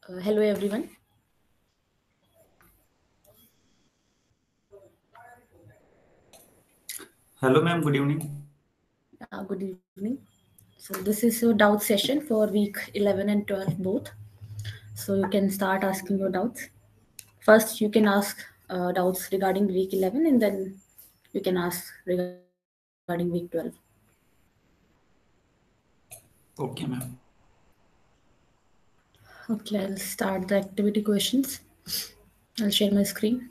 Hello everyone. Hello, ma'am. Good evening. Good evening. So this is your doubt session for week 11 and 12 both. So you can start asking your doubts. First, you can ask doubts regarding week 11, and then you can ask regarding week 12. Okay, ma'am. Okay, I'll start the activity questions. I'll share my screen.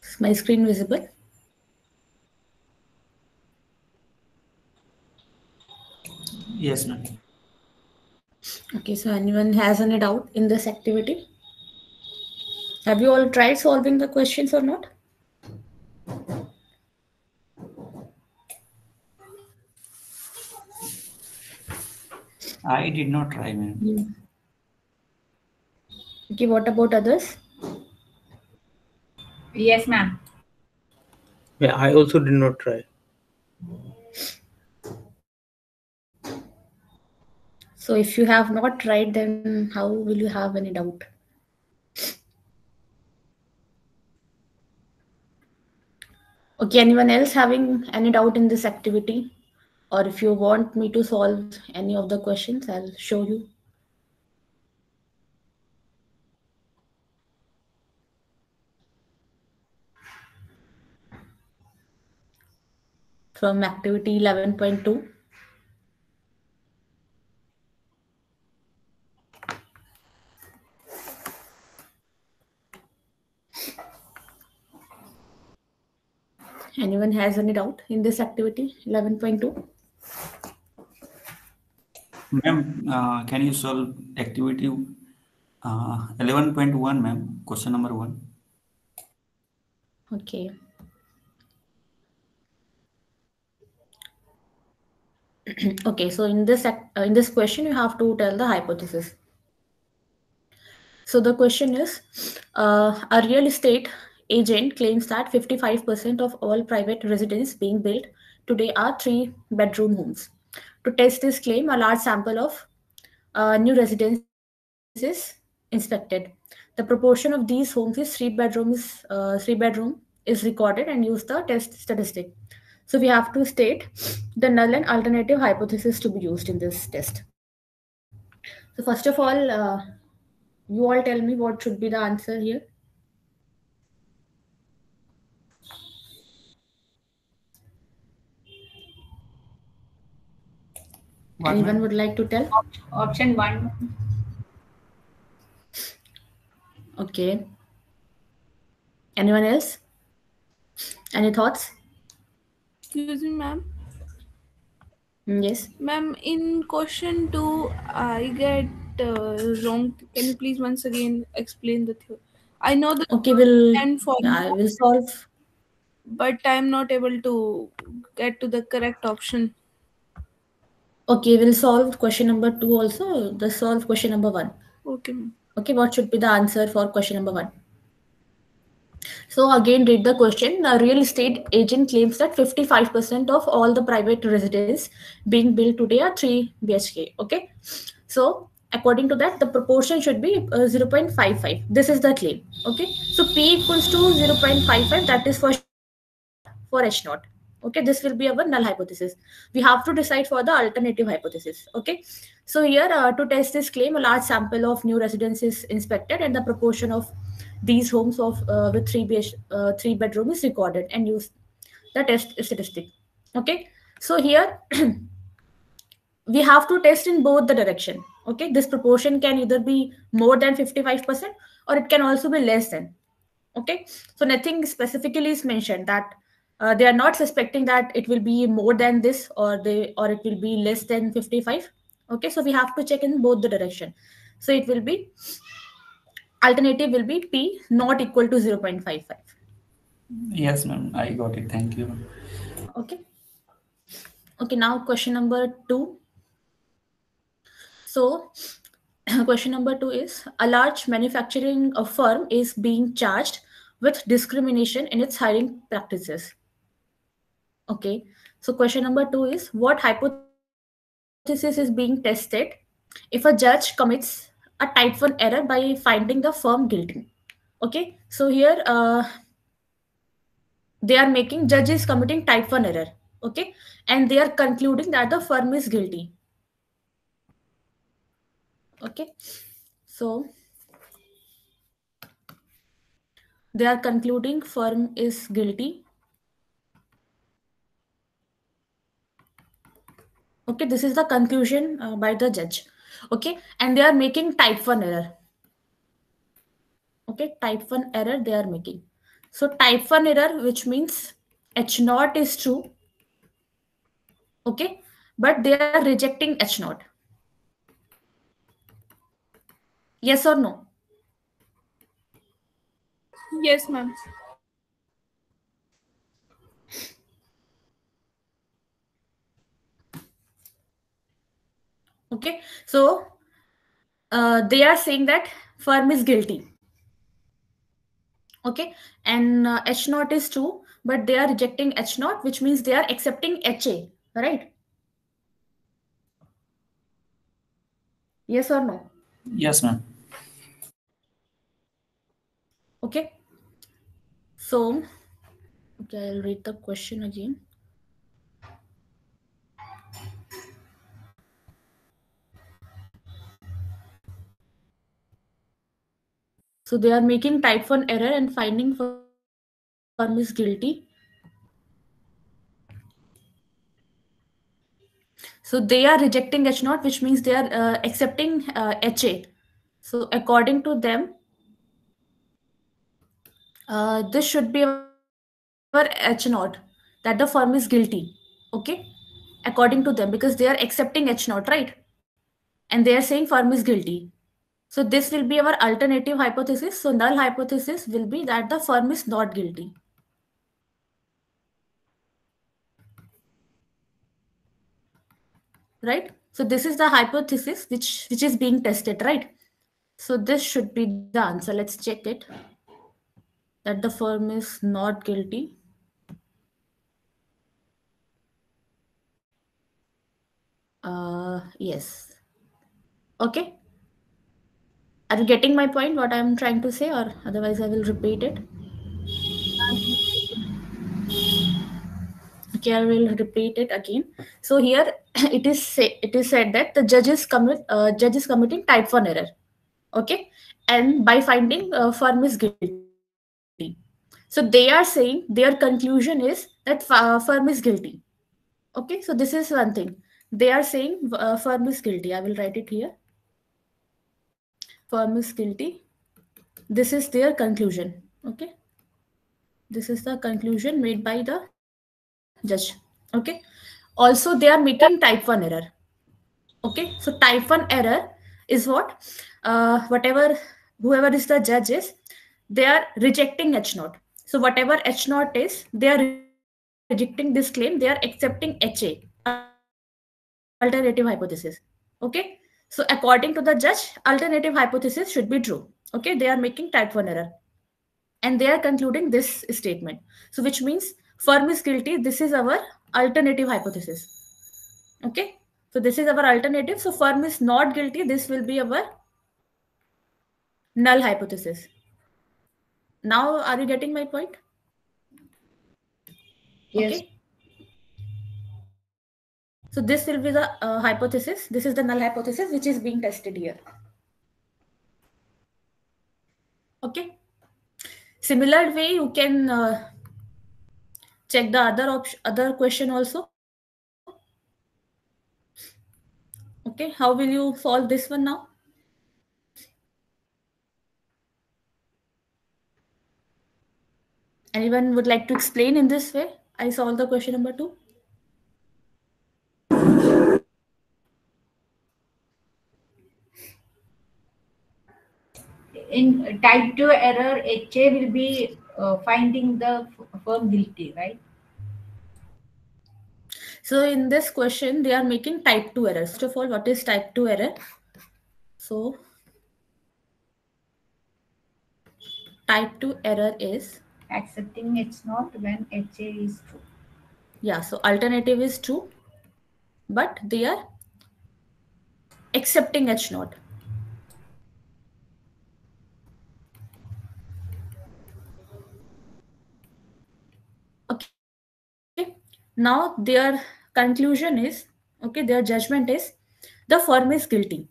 Is my screen visible? Yes, ma'am. Okay, so anyone has any doubt in this activity? Have you all tried solving the questions or not? I did not try, ma'am. Mm. Okay, what about others? Yes, ma'am. Yeah, I also did not try. So if you have not tried, then how will you have any doubt? Okay, anyone else having any doubt in this activity? Or if you want me to solve any of the questions, I'll show you. From activity 11.2. Anyone has any doubt in this activity 11.2? Ma'am, can you solve activity 11.1, ma'am? Question number one. Okay. Okay, so in this question, you have to tell the hypothesis. So the question is, a real estate agent claims that 55% of all private residences being built today are three-bedroom homes. To test this claim, a large sample of new residences inspected. The proportion of these homes is three bedroom is recorded and use the test statistic. So we have to state the null and alternative hypothesis to be used in this test. So first of all, you all tell me what should be the answer here. What, Anyone would ma'am? like to tell? Option one. Okay. Anyone else? Any thoughts? Excuse me, ma'am. Yes. Ma'am, in question two, I get wrong. Can you please once again explain the theory? I know the Okay, theory we'll and yeah, I formula, will solve. but I'm not able to get to the correct option. Okay, we'll solve question number two also. The solve question number one. Okay, ma'am. Okay, what should be the answer for question number one? So again, read the question. A real estate agent claims that 55% of all the private residents being built today are 3 BHK. Okay. So according to that, the proportion should be 0.55. This is the claim. Okay. So P equals to 0.55. That is for short for H naught. Okay, this will be our null hypothesis. We have to decide for the alternative hypothesis. Okay, so here to test this claim, a large sample of new residents is inspected, and the proportion of these homes of with three bedroom is recorded and use the test statistic. Okay, so here we have to test in both the direction. Okay, this proportion can either be more than 55% or it can also be less than. Okay, so nothing specifically is mentioned that they are not suspecting that it will be more than this or it will be less than 55. Okay, so we have to check in both the direction. So it will be alternative will be p not equal to 0.55. Yes, ma'am. I got it. Thank you. Okay, okay, now question number two. So question number two is, a large manufacturing firm is being charged with discrimination in its hiring practices. Okay, So question number 2 is, what hypothesis is being tested if a judge commits a type 1 error by finding the firm guilty? Okay, so here they are making judge is committing type 1 error. Okay, and they are concluding that the firm is guilty. Okay, so they are concluding firm is guilty. Okay, this is the conclusion by the judge. Okay, and they are making type 1 error. Okay, type 1 error they are making. So type 1 error, which means H naught is true. Okay, but they are rejecting H naught. Yes or no? Yes, ma'am. Okay, so they are saying that firm is guilty. Okay, and H naught is true, but they are rejecting H naught, which means they are accepting HA, right? Yes or no? Yes, ma'am. Okay, so okay, I'll read the question again. So they are making type 1 error and finding firm is guilty. So they are rejecting H naught, which means they are accepting HA. So according to them, this should be our H naught, that the firm is guilty. Okay, according to them, because they are accepting H naught, right? And they are saying firm is guilty. So this will be our alternative hypothesis. So null hypothesis will be that the firm is not guilty. Right? So this is the hypothesis which is being tested, right? So this should be the answer. Let's check it. That the firm is not guilty. Yes. Okay. Are you getting my point? What I'm trying to say, or otherwise I will repeat it. Okay, I will repeat it again. So here it is said that the judge is committing type 1 error. Okay, and by finding firm is guilty. So they are saying their conclusion is that firm is guilty. Okay, so this is one thing. They are saying firm is guilty. I will write it here. Firm is guilty. This is their conclusion. Okay, this is the conclusion made by the judge. Okay, also they are making type 1 error. Okay, so type 1 error is what whatever whoever is the judge is, they are rejecting H naught. So whatever H naught is, they are rejecting this claim, they are accepting HA, alternative hypothesis. Okay, so according to the judge, alternative hypothesis should be true. Okay, they are making type 1 error, and they are concluding this statement. So which means firm is guilty. This is our alternative hypothesis. Okay, so this is our alternative. So firm is not guilty. This will be our null hypothesis. Now, are you getting my point? Yes. Okay. So this will be the hypothesis. This is the null hypothesis which is being tested here. Okay. Similar way, you can check the other question also. Okay. How will you solve this one now? Anyone would like to explain in this way? I solved the question number 2. In type 2 error, HA will be finding the firm guilty, right? So in this question, they are making type 2 error. First of all, what is type 2 error? So type 2 error is Accepting H naught when HA is true. Yeah, so alternative is true, but they are accepting H naught. Okay, now their conclusion is, okay, their judgment is the firm is guilty.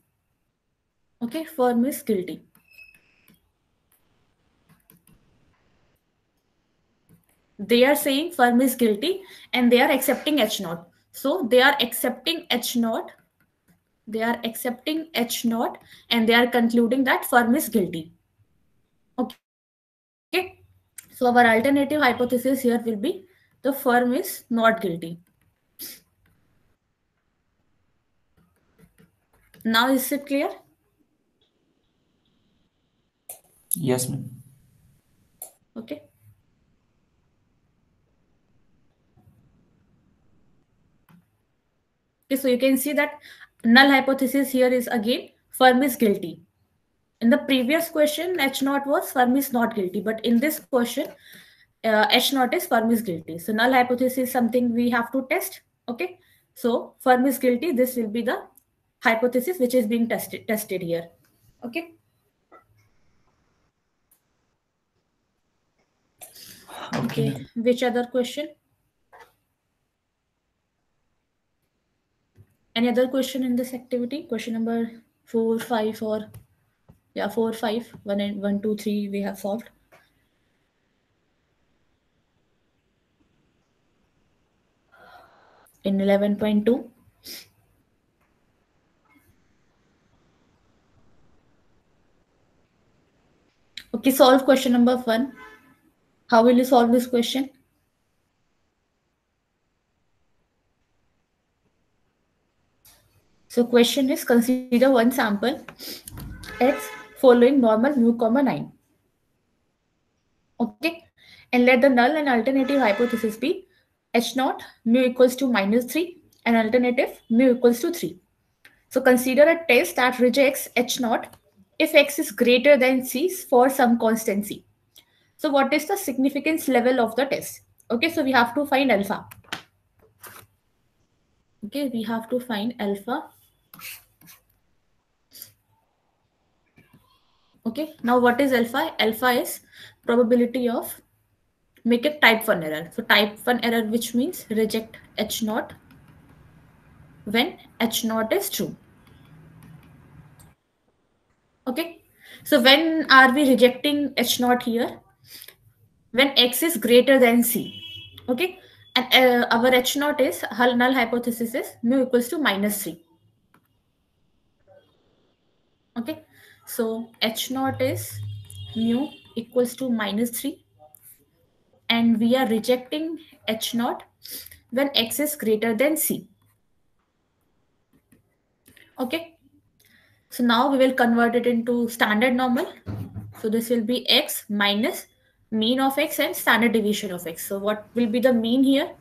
Okay, firm is guilty. They are saying firm is guilty and they are accepting H naught. So they are accepting H naught. They are accepting H naught and they are concluding that firm is guilty. Okay. So our alternative hypothesis here will be the firm is not guilty. Now is it clear? Yes, ma'am. Okay. Okay, so you can see that null hypothesis here is again firm is guilty. In the previous question, H naught was firm is not guilty, but in this question, H naught is firm is guilty. So null hypothesis is something we have to test. Okay, so firm is guilty. This will be the hypothesis which is being tested here. Okay. Okay. Which other question? Any other question in this activity? Question number 4, 5, or yeah, 4, 5, 1 and 1, 2, 3 we have solved. In 11.2. Okay, solve question number 1. How will you solve this question? So question is, consider one sample X following normal mu comma 9. Okay, and let the null and alternative hypothesis be H naught mu equals to -3 and alternative mu equals to 3. So consider a test that rejects H naught if X is greater than C for some constant C. So what is the significance level of the test? Okay, so we have to find alpha. Okay, we have to find alpha. Okay, now what is alpha? Alpha is probability of make it type 1 error. So type 1 error, which means reject H naught when H naught is true. Okay, so when are we rejecting H naught here? When X is greater than C. Okay, and our H naught is, null hypothesis is mu equals to -3. Okay, so H naught is mu equals to -3 and we are rejecting H naught when X is greater than C. Okay, so now we will convert it into standard normal. So this will be X minus mean of X and standard deviation of X. So what will be the mean here?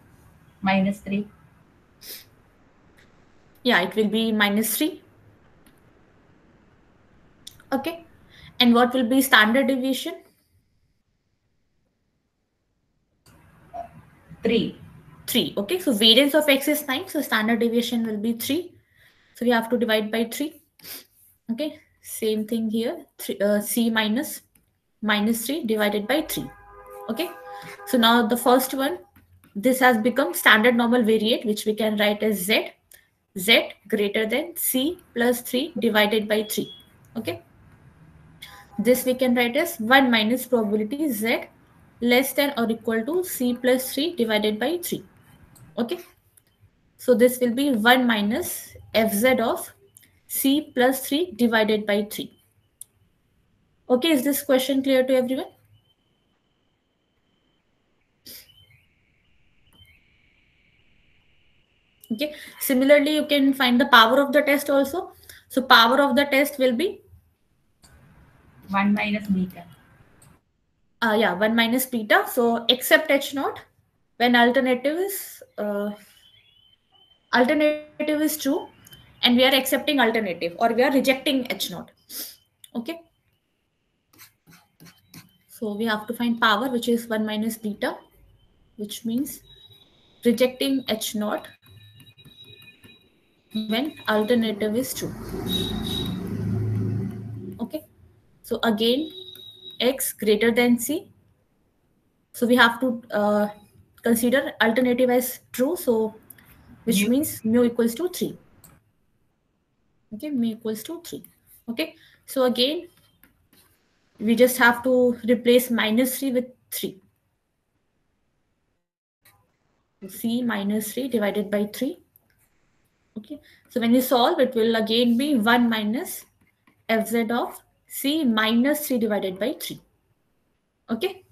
-3. Yeah, it will be -3. Okay, and what will be standard deviation? 3. 3. Okay, so variance of X is 9, so standard deviation will be 3. So we have to divide by 3. Okay, same thing here. C minus -3 divided by 3. Okay, so now the first one, this has become standard normal variate, which we can write as Z. Z greater than C plus 3 divided by 3. Okay, this we can write as 1 minus probability Z less than or equal to C plus 3 divided by 3. Okay, so this will be 1 minus Fz of C plus 3 divided by 3. Okay, is this question clear to everyone? Okay, similarly, you can find the power of the test also. So power of the test will be 1 minus beta. 1 minus beta. So except H naught when alternative is true and we are accepting alternative or we are rejecting H naught. Okay. So we have to find power, which is 1 minus beta, which means rejecting H naught when alternative is true. Okay, so again X greater than C. So we have to consider alternative as true, so which means mu equals to 3. Okay, mu equals to 3. Okay, so again we just have to replace -3 with 3. C minus 3 divided by 3. Okay, so when you solve, it will again be 1 minus fz of C minus 3 divided by 3. Okay,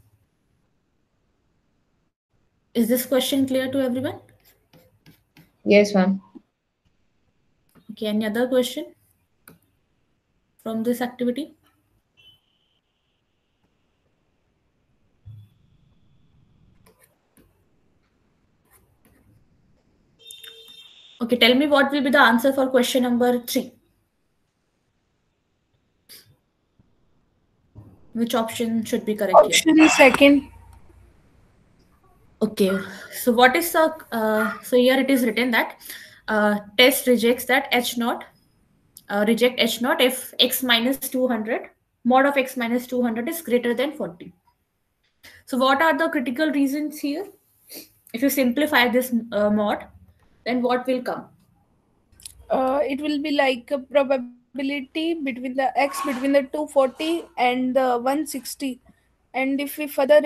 is this question clear to everyone? Yes, ma'am. Okay, any other question from this activity? Okay, tell me what will be the answer for question number 3. Which option should be correct here? Option second. Okay, so what is the so here it is written that test rejects that H naught, reject H naught if x minus 200 mod of x minus 200 is greater than 40. So what are the critical reasons here? If you simplify this mod, then what will come? It will be like a probability between the x between the 240 and the 160, and if we further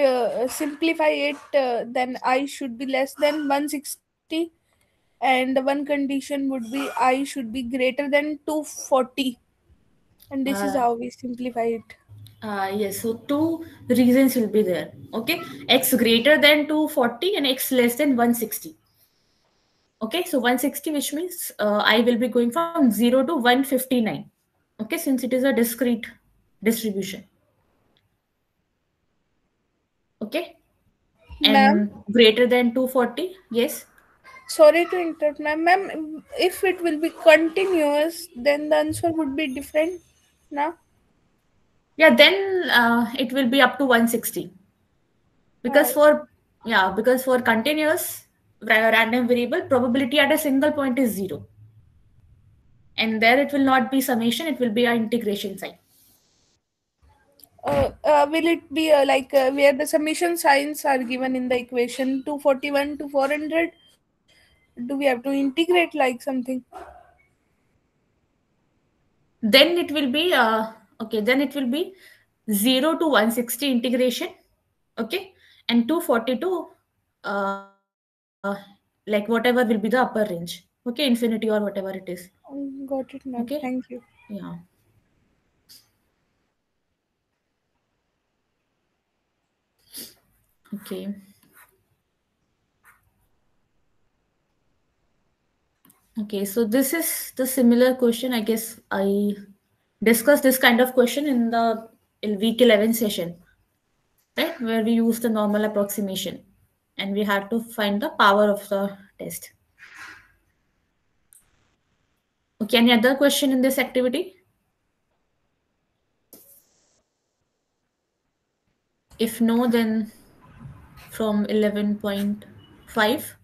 simplify it, then I should be less than 160, and the one condition would be I should be greater than 240, and this is how we simplify it. Yes, so two reasons will be there. Okay, x greater than 240 and x less than 160. Okay, so 160, which means I will be going from 0 to 159. Okay, since it is a discrete distribution. Okay, and Ma'am, greater than 240, yes. sorry to interrupt, ma'am. If it will be continuous, then the answer would be different. Now, Yeah, then it will be up to 160. Because for continuous random variable, probability at a single point is 0. And there it will not be summation, it will be an integration sign. will it be like where the summation signs are given in the equation 241 to 400? Do we have to integrate like something? Then it will be then it will be 0 to 160 integration. Okay, and 242 like whatever will be the upper range. Okay, infinity or whatever it is. Got it, ma'am. Okay, Thank you. yeah. Okay. Okay, so this is the similar question. I guess I discussed this kind of question in the week 11 session, right? Where we use the normal approximation and we had to find the power of the test. Okay, any other question in this activity? If no, then from 11.5.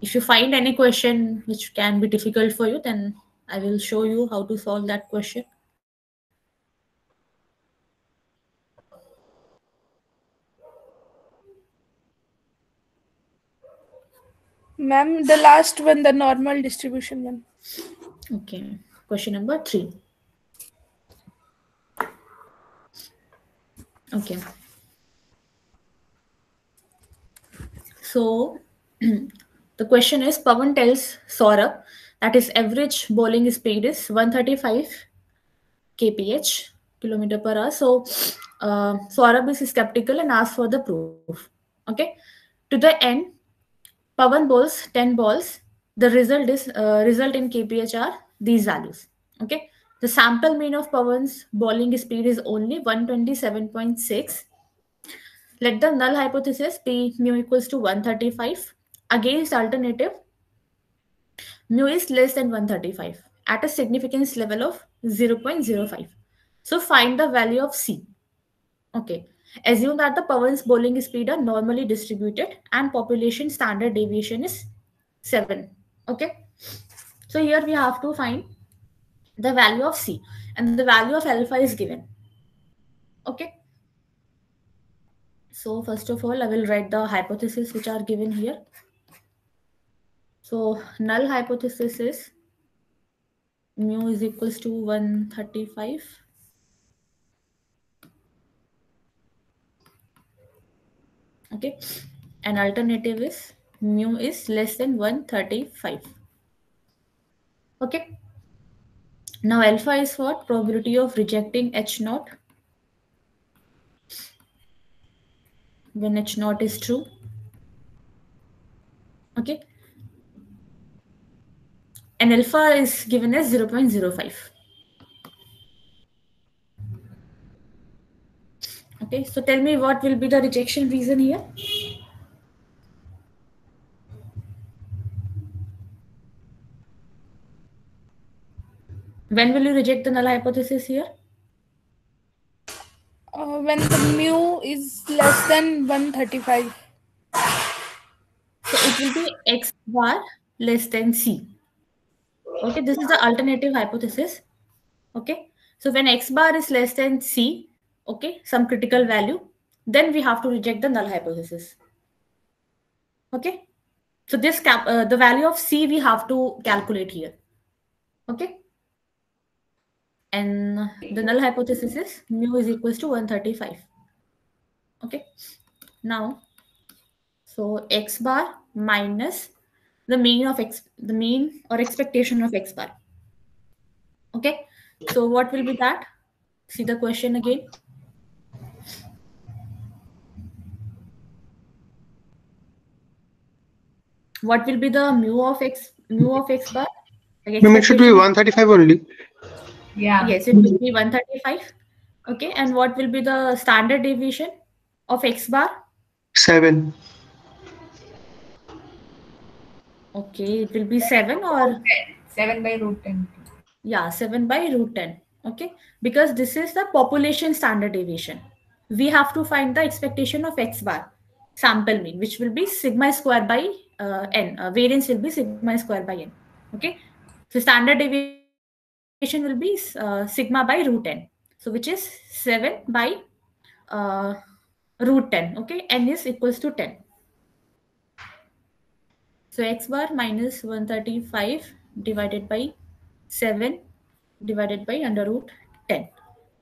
If you find any question which can be difficult for you, then I will show you how to solve that question. Ma'am, the last one, the normal distribution one. Okay, question number 3. Okay. So the question is, Pawan tells Saurabh that his average bowling speed is 135 kph, kilometer per hour. So Saurabh is skeptical and asks for the proof. Okay. To the end, Pawan bowls 10 balls. The result in kph are these values. Okay. The sample mean of Pawan's bowling speed is only 127.6. Let the null hypothesis be mu equals to 135. Against alternative, mu is less than 135 at a significance level of 0.05. So find the value of C. Okay. Assume that the Pawan's bowling speed are normally distributed and population standard deviation is 7. Okay. So here we have to find the value of C, and the value of alpha is given. Okay. So first of all, I will write the hypotheses which are given here. So null hypothesis is mu is equals to 135. Okay. And alternative is mu is less than 135. Okay. Now alpha is what? Probability of rejecting H naught when H naught is true. Okay. And alpha is given as 0.05. Okay, so tell me what will be the rejection reason here? When will you reject the null hypothesis here? When the mu is less than 135. So it will be X bar less than C. Okay, this is the alternative hypothesis. Okay, so when X bar is less than C, okay, some critical value, then we have to reject the null hypothesis. Okay, so this the value of C we have to calculate here. Okay, and the null hypothesis is mu is equals to 135. Okay, now so X bar minus the mean of X, the mean or expectation of X bar. Okay, so what will be that? See the question again. What will be the mu of X bar? Like It should be 135 only. Yeah. Yes, it will be 135. Okay, and what will be the standard deviation of X bar? 7. Okay, it will be 7 or 7 by root 10. yeah, 7 by root 10. Okay, because this is the population standard deviation. We have to find the expectation of X bar, sample mean, which will be sigma square by n. Variance will be sigma square by n. Okay, so standard deviation will be sigma by root n. So which is 7 by root 10. Okay, n is equals to 10. So X bar minus 135 divided by 7 divided by under root 10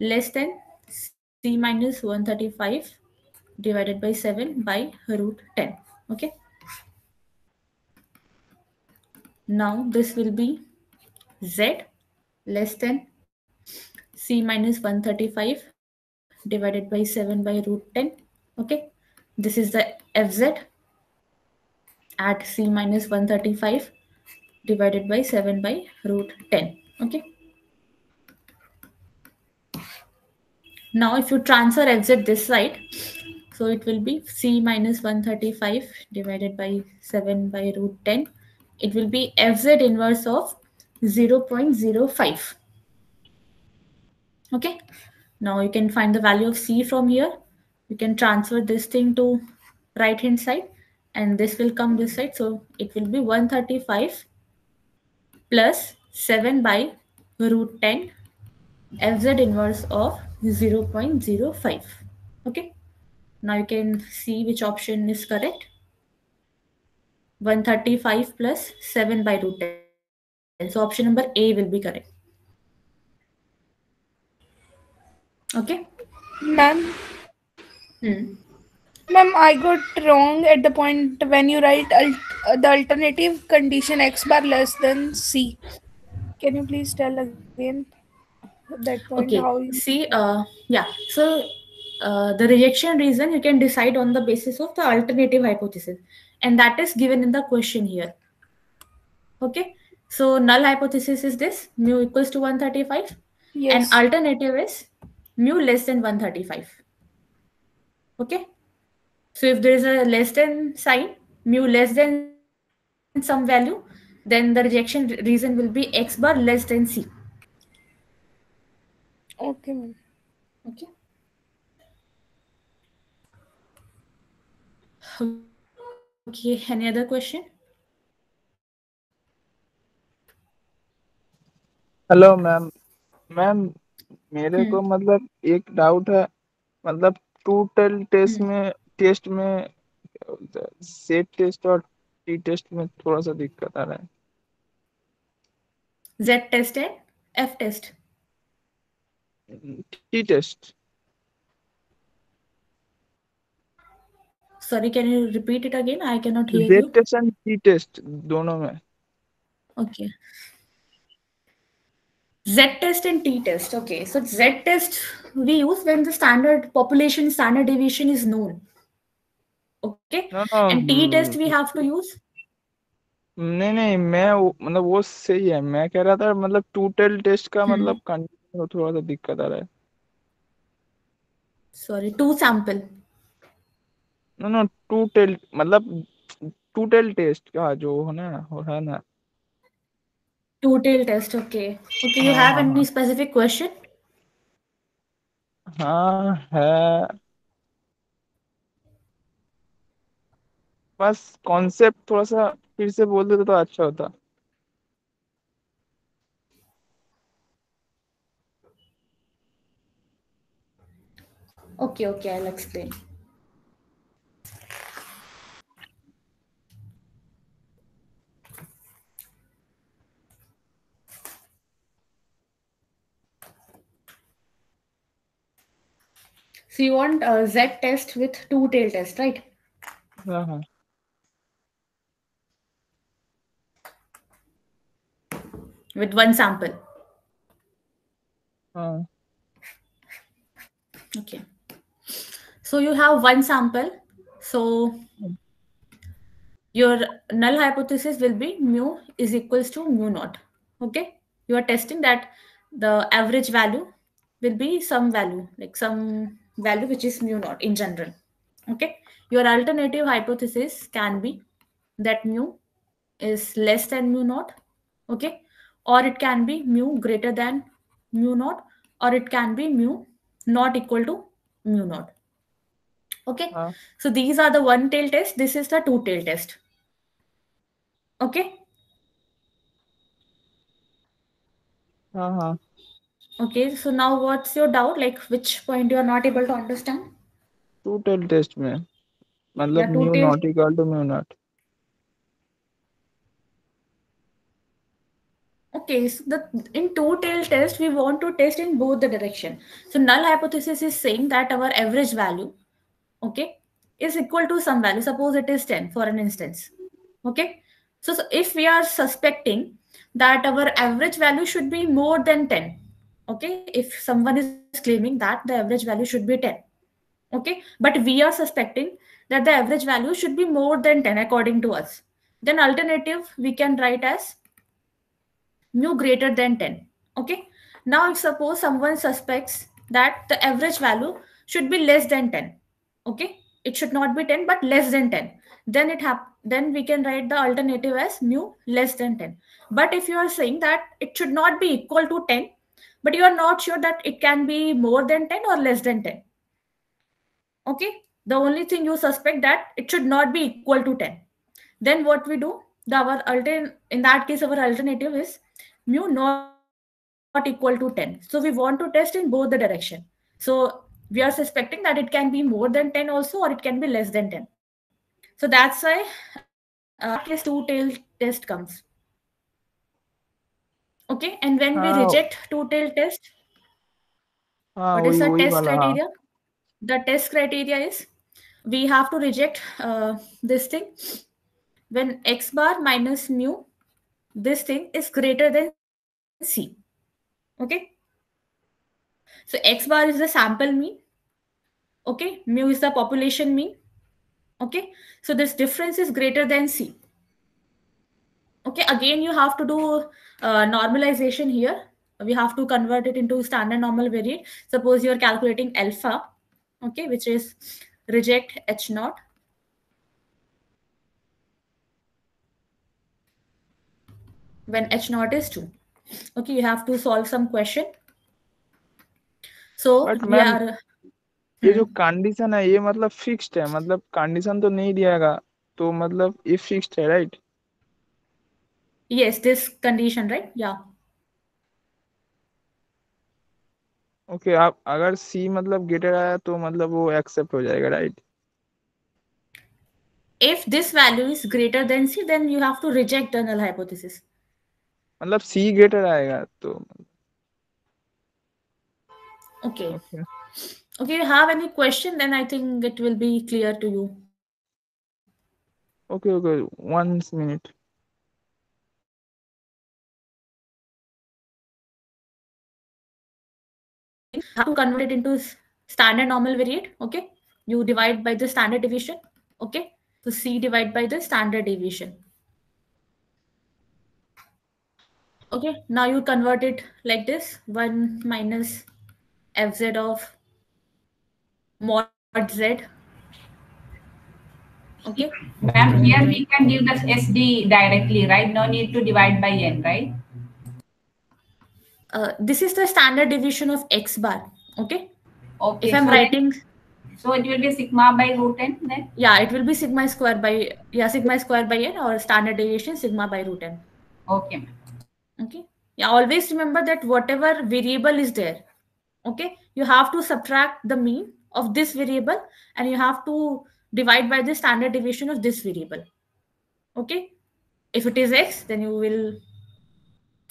less than C minus 135 divided by 7 by root 10. Okay. Now this will be Z less than C minus 135 divided by 7 by root 10. Okay. This is the FZ at C minus 135 divided by 7 by root 10. Okay. Now if you transfer FZ this side, so it will be C minus 135 divided by 7 by root 10. It will be FZ inverse of 0.05. Okay. Now you can find the value of C from here. You can transfer this thing to right hand side and this will come this side. So it will be 135 plus 7 by root 10 FZ inverse of 0.05. Okay. Now you can see which option is correct. 135 plus 7 by root 10. So option number A will be correct. Okay. Ma'am, Ma'am, I got wrong at the point when you write the alternative condition X bar less than C. Can you please tell again that point? Okay. How you... See, yeah. So the rejection reason you can decide on the basis of the alternative hypothesis, and that is given in the question here. Okay. So null hypothesis is this: mu equals to 135, Yes. and alternative is mu less than 135. Okay. So if there is a less than sign, mu less than some value, then the rejection reason will be x bar less than c. Okay, ma'am. Okay. Okay. Any other question? Hello ma'am. Ma'am मेरे को मतलब एक doubt है, मतलब total test में set test और T test में थोड़ा सा दिक्कत आ रहा है। Z test and F test. T test. Sorry, can you repeat it again? I cannot hear Z you. Test and T test दोनों में। Okay. Z test and T test. Okay. So Z test we use when the standard population standard deviation is known. Okay. No no And T test we have to use. नहीं मतलब वो सही है। मैं कह रहा था मतलब टोटल टेस्ट का मतलब कंटिन्यू थोड़ा सा दिक्कत आ रहा है। Sorry, two sample. No total मतलब टोटल टेस्ट का जो है ना। Two tail test. Okay. Okay. You हाँ have हाँ any हाँ specific question? हाँ है, बस कॉन्सेप्ट थोड़ा सा फिर से बोल देते तो अच्छा होता। Okay. Okay. I'll explain. So you want Z test with two tail test, right? हाँ हाँ With one sample. हाँ Okay. So you have one sample. So your null hypothesis will be mu is equals to mu naught. Okay. You are testing that the average value will be some value, like some value which is mu naught in general. Okay. Your alternative hypothesis can be that mu is less than mu naught. Okay. Or it can be mu greater than mu naught, or it can be mu not equal to mu naught. Okay. हाँ So these are the one tail test. This is the two tail test. Okay. हाँ हाँ Okay. So now what's your doubt? Like which point you are not able to understand? Total test में मतलब Yeah, two mu tail. Not equal to mu not. Okay. So in two tail test, we want to test in both the direction. So null hypothesis is saying that our average value, okay, is equal to some value. Suppose it is 10 for an instance. Okay. So if we are suspecting that our average value should be more than 10, okay, if someone is claiming that the average value should be 10, okay, but we are suspecting that the average value should be more than 10 according to us, then alternative we can write as mu greater than 10. Okay. Now, if suppose someone suspects that the average value should be less than 10. Okay. It should not be 10, but less than 10. Then we can write the alternative as mu less than 10. But if you are saying that it should not be equal to 10, but you are not sure that it can be more than 10 or less than 10. Okay. The only thing you suspect that it should not be equal to 10. Then what we do, in that case, our alternative is mu not equal to 10. So we want to test in both the direction. So we are suspecting that it can be more than 10 also, or it can be less than 10. So that's why case two tail test comes. Okay. And when we हाँ reject two tail test, हाँ what is वही the वही test वाला। हाँ criteria? The test criteria is we have to reject this thing when x bar minus mu, this thing is greater than c. Okay. So x bar is the sample mean. Okay. Mu is the population mean. Okay. So this difference is greater than c. Okay. Again, you have to do normalization here. We have to convert it into standard normal variate. Suppose you are calculating alpha, okay, which is reject H naught. When H naught is 2. Okay, you have to solve some question. So but we ma'am are ये जो condition है ये मतलब fixed है, मतलब condition तो नहीं दियागा, तो मतलब ये फिक्स्ड है, right? yes, this condition, right? Yeah. Okay, आप अगर सी मतलब ग्रेटर आया तो मतलब वो एक्सेप्ट हो जाएगा, right? If this value is greater than C, then you have to reject the null hypothesis. मतलब सी ग्रेटर आएगा तो Okay. Okay Okay, you have any question? Then I think it will be clear to you. Okay okay 1 minute. Have to convert it into standard normal variate. Okay, you divide by the standard deviation. Okay, so C divide by the standard deviation. Okay, now you convert it like this: 1 minus fz of mod z. Okay. Ma'am, here we can give the SD directly, right? No need to divide by n, right? This is the standard deviation of x bar. Okay. Okay. If I'm so writing, so it will be sigma by root n then? yeah, it will be sigma square by n, or standard deviation sigma by root n. Okay, ma'am. Okay. Yeah, always remember that whatever variable is there, okay, you have to subtract the mean of this variable and you have to divide by the standard deviation of this variable. Okay. If it is x, then you will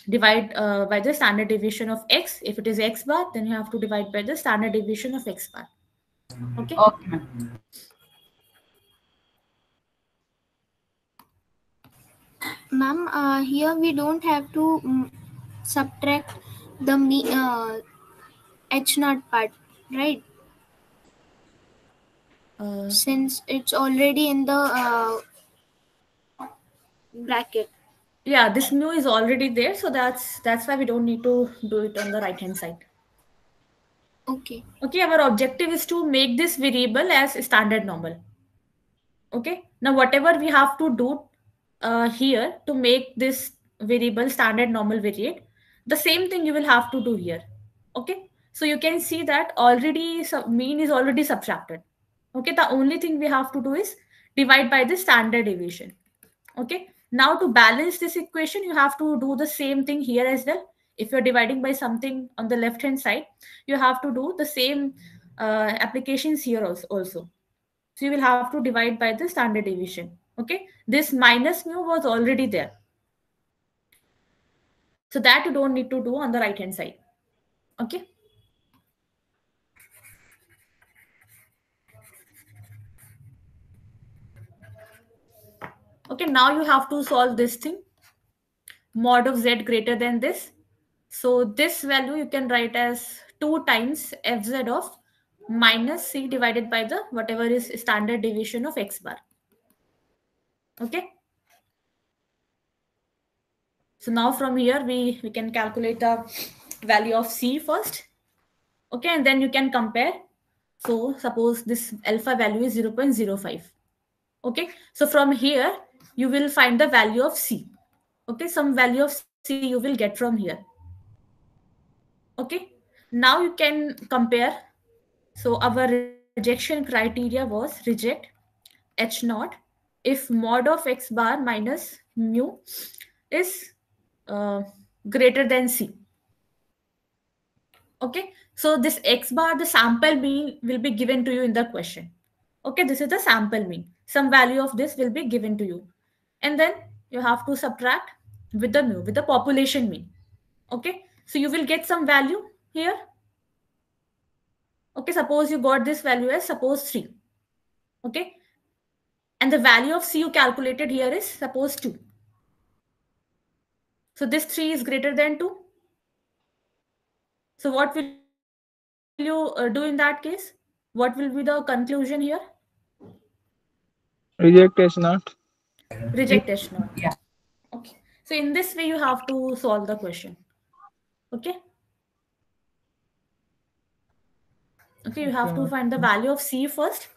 divide by the standard deviation of x. If it is x bar, then you have to divide by the standard deviation of x bar. Okay. Okay, ma'am. Ma'am, here we don't have to subtract the H naught part, right? Since it's already in the bracket. Yeah, this mu is already there, so that's why we don't need to do it on the right hand side. Okay. Okay, our objective is to make this variable as standard normal. Okay, now whatever we have to do here to make this variable standard normal variate, the same thing you will have to do here. Okay, so you can see that already mean is already subtracted. Okay, the only thing we have to do is divide by the standard deviation. Okay, now to balance this equation, you have to do the same thing here as well. If you're dividing by something on the left hand side, you have to do the same applications here also. So you will have to divide by the standard deviation. Okay, this minus mu was already there, so that you don't need to do on the right hand side. Okay. Okay, now you have to solve this thing, mod of z greater than this. So this value you can write as 2 times fz of minus c divided by the whatever is standard deviation of x bar. Okay. So now from here we can calculate the value of c first. Okay, and then you can compare. So suppose this alpha value is 0.05. Okay, so from here you will find the value of c. Okay, some value of c you will get from here. Okay, now you can compare. So our rejection criteria was reject h naught if mod of x bar minus mu is greater than c. Okay, so this x bar, the sample mean will be given to you in the question. Okay, this is the sample mean. Some value of this will be given to you. And then you have to subtract with the mu, with the population mean. Okay, so you will get some value here. Okay, suppose you got this value as suppose 3. Okay, and the value of c you calculated here is suppose 2. So this 3 is greater than 2. So what will you do in that case? What will be the conclusion here? Reject H naught. Reject H naught. Yeah. Okay. So in this way you have to solve the question. Okay. Okay, you have to find the value of c first,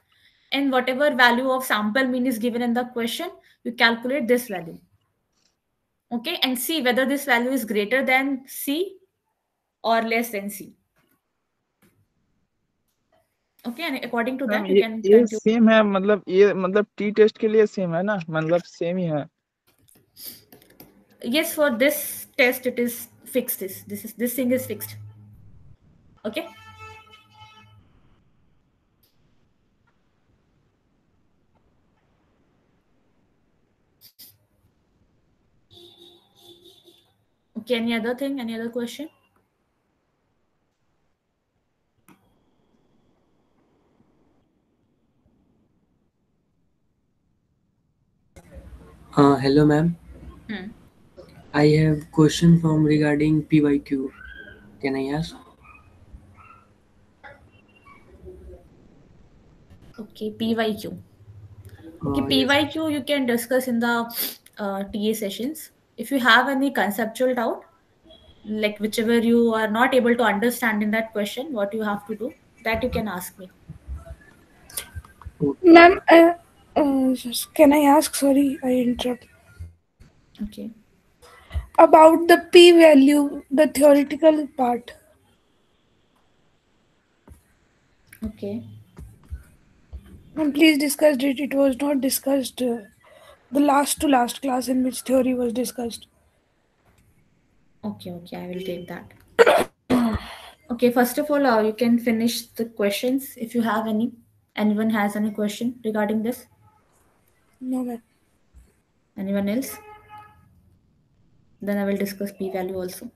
and whatever value of sample mean is given in the question, you calculate this value. Okay, and see whether this value is greater than C or less than C. Okay, and according to ma'am that you can ये conclude. Same है, मतलब ये मतलब T test के लिए same है ना, मतलब सेम ही है. Yes, for this test it is fixed. This thing is fixed. Okay. Okay, any other thing? Any other question? Hello, ma'am. I have question from regarding PYQ. Can I ask? Okay, PYQ. Okay, Yes. PYQ you can discuss in the TA sessions. If you have any conceptual doubt, like whichever you are not able to understand in that question, what you have to do, that you can ask me. Ma'am, can I ask? Sorry, I interrupt. Okay. About the p value, the theoretical part. Okay. And please discuss it. It was not discussed the last to last class in which theory was discussed. Okay, I will take that. Okay, first of all, you can finish the questions if you have any. Anyone has any question regarding this? No, ma'am. Anyone else? Then I will discuss p-value also.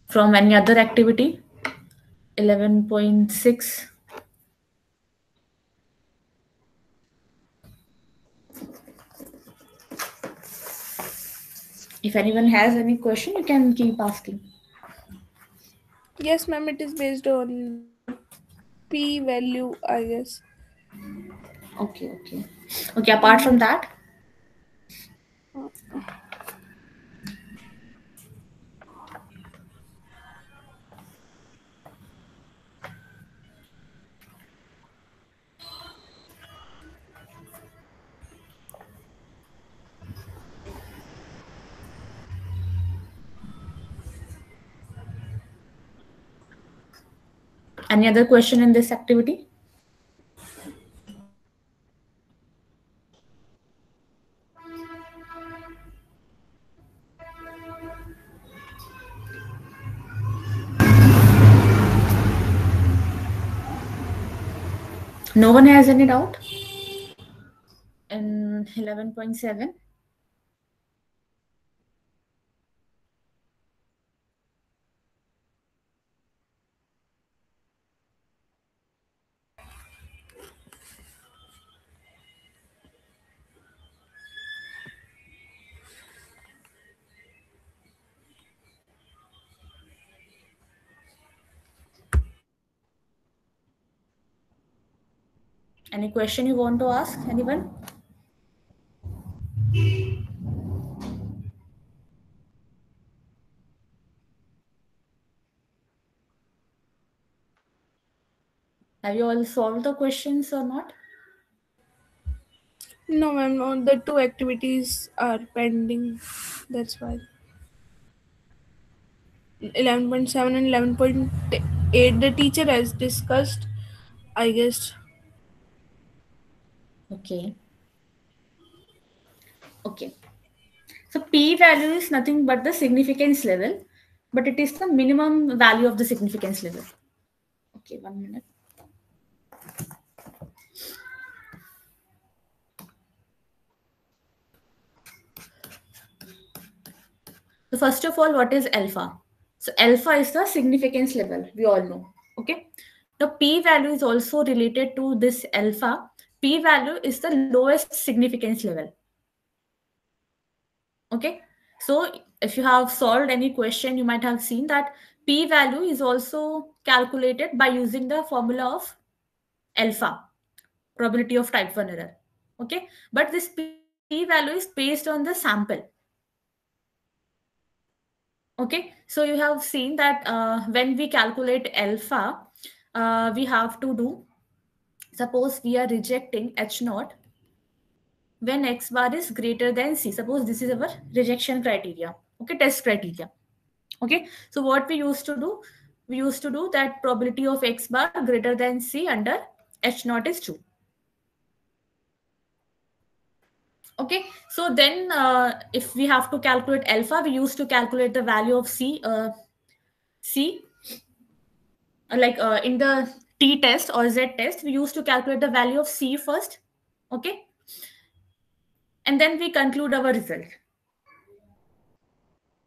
From any other activity? 11.6. If anyone has any question, you can keep asking. Yes, ma'am, it is based on p value, I guess. Okay. Okay, apart from that? Any other question in this activity? No one has any doubt? In 11.7? Any question you want to ask? Anyone? Have you all solved the questions or not? No, ma'am. The two activities are pending. That's why. 11.7 and 11.8, the teacher has discussed, I guess. Okay. So p-value is nothing but the significance level, but it is the minimum value of the significance level. Okay, 1 minute. So first of all, what is alpha? So alpha is the significance level, we all know. Okay. The p-value is also related to this alpha. P-value is the lowest significance level. Okay. So if you have solved any question, you might have seen that p-value is also calculated by using the formula of alpha, probability of type 1 error. Okay. But this p-value is based on the sample. Okay, so you have seen that when we calculate alpha, we have to do, suppose we are rejecting H naught when X bar is greater than C. Suppose this is our rejection criteria, okay, test criteria. Okay, so what we used to do, we used to do that probability of X bar greater than C under H naught is 2. Okay, so then if we have to calculate alpha, we used to calculate the value of C, like in the T test or Z test, we used to calculate the value of C first, okay, and then we conclude our result.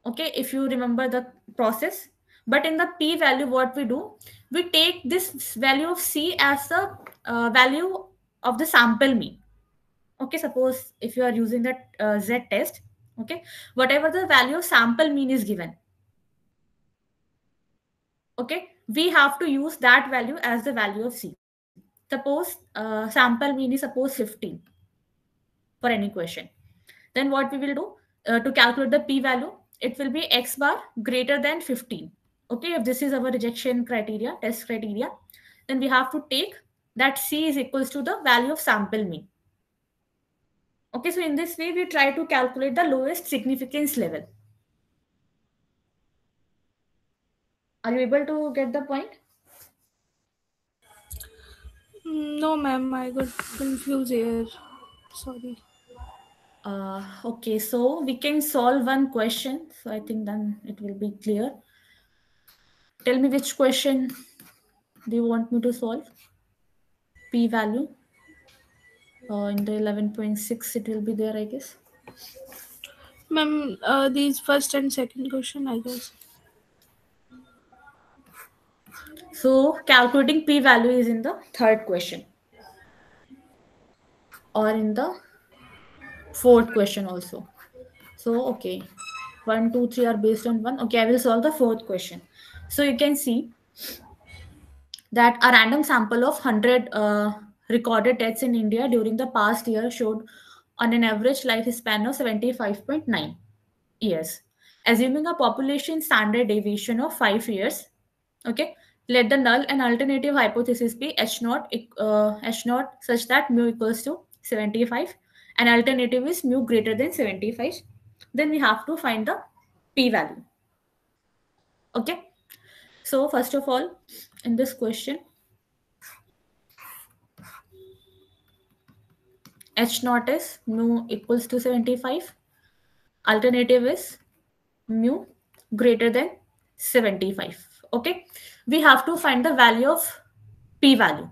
Okay, if you remember the process. But in the P value, what we do, we take this value of C as the value of the sample mean. Okay, suppose if you are using that Z test, okay, whatever the value of sample mean is given, okay, we have to use that value as the value of C. Suppose sample mean is suppose 15 for any question. Then what we will do to calculate the P value, it will be X bar greater than 15. Okay, if this is our rejection criteria, test criteria, then we have to take that C is equals to the value of sample mean. Okay, so in this way, we try to calculate the lowest significance level. Are you able to get the point? No, ma'am, I got confused here. Sorry. Okay, so we can solve one question. So I think then it will be clear. Tell me which question do you want me to solve? P value. In the 11.6, it will be there, I guess. Ma'am, these first and second question, I guess. So calculating P value is in the third question. Or in the fourth question also. So, okay. 1, 2, 3 are based on 1. Okay, I will solve the fourth question. So you can see that a random sample of 100 recorded deaths in India during the past year showed on an average lifespan of 75.9 years. Assuming a population standard deviation of 5 years, okay, let the null and alternative hypothesis be H naught such that mu equals to 75 and alternative is mu greater than 75. Then we have to find the P value. Okay, so first of all, in this question, H naught is mu equals to 75. Alternative is mu greater than 75. Okay, we have to find the value of P value.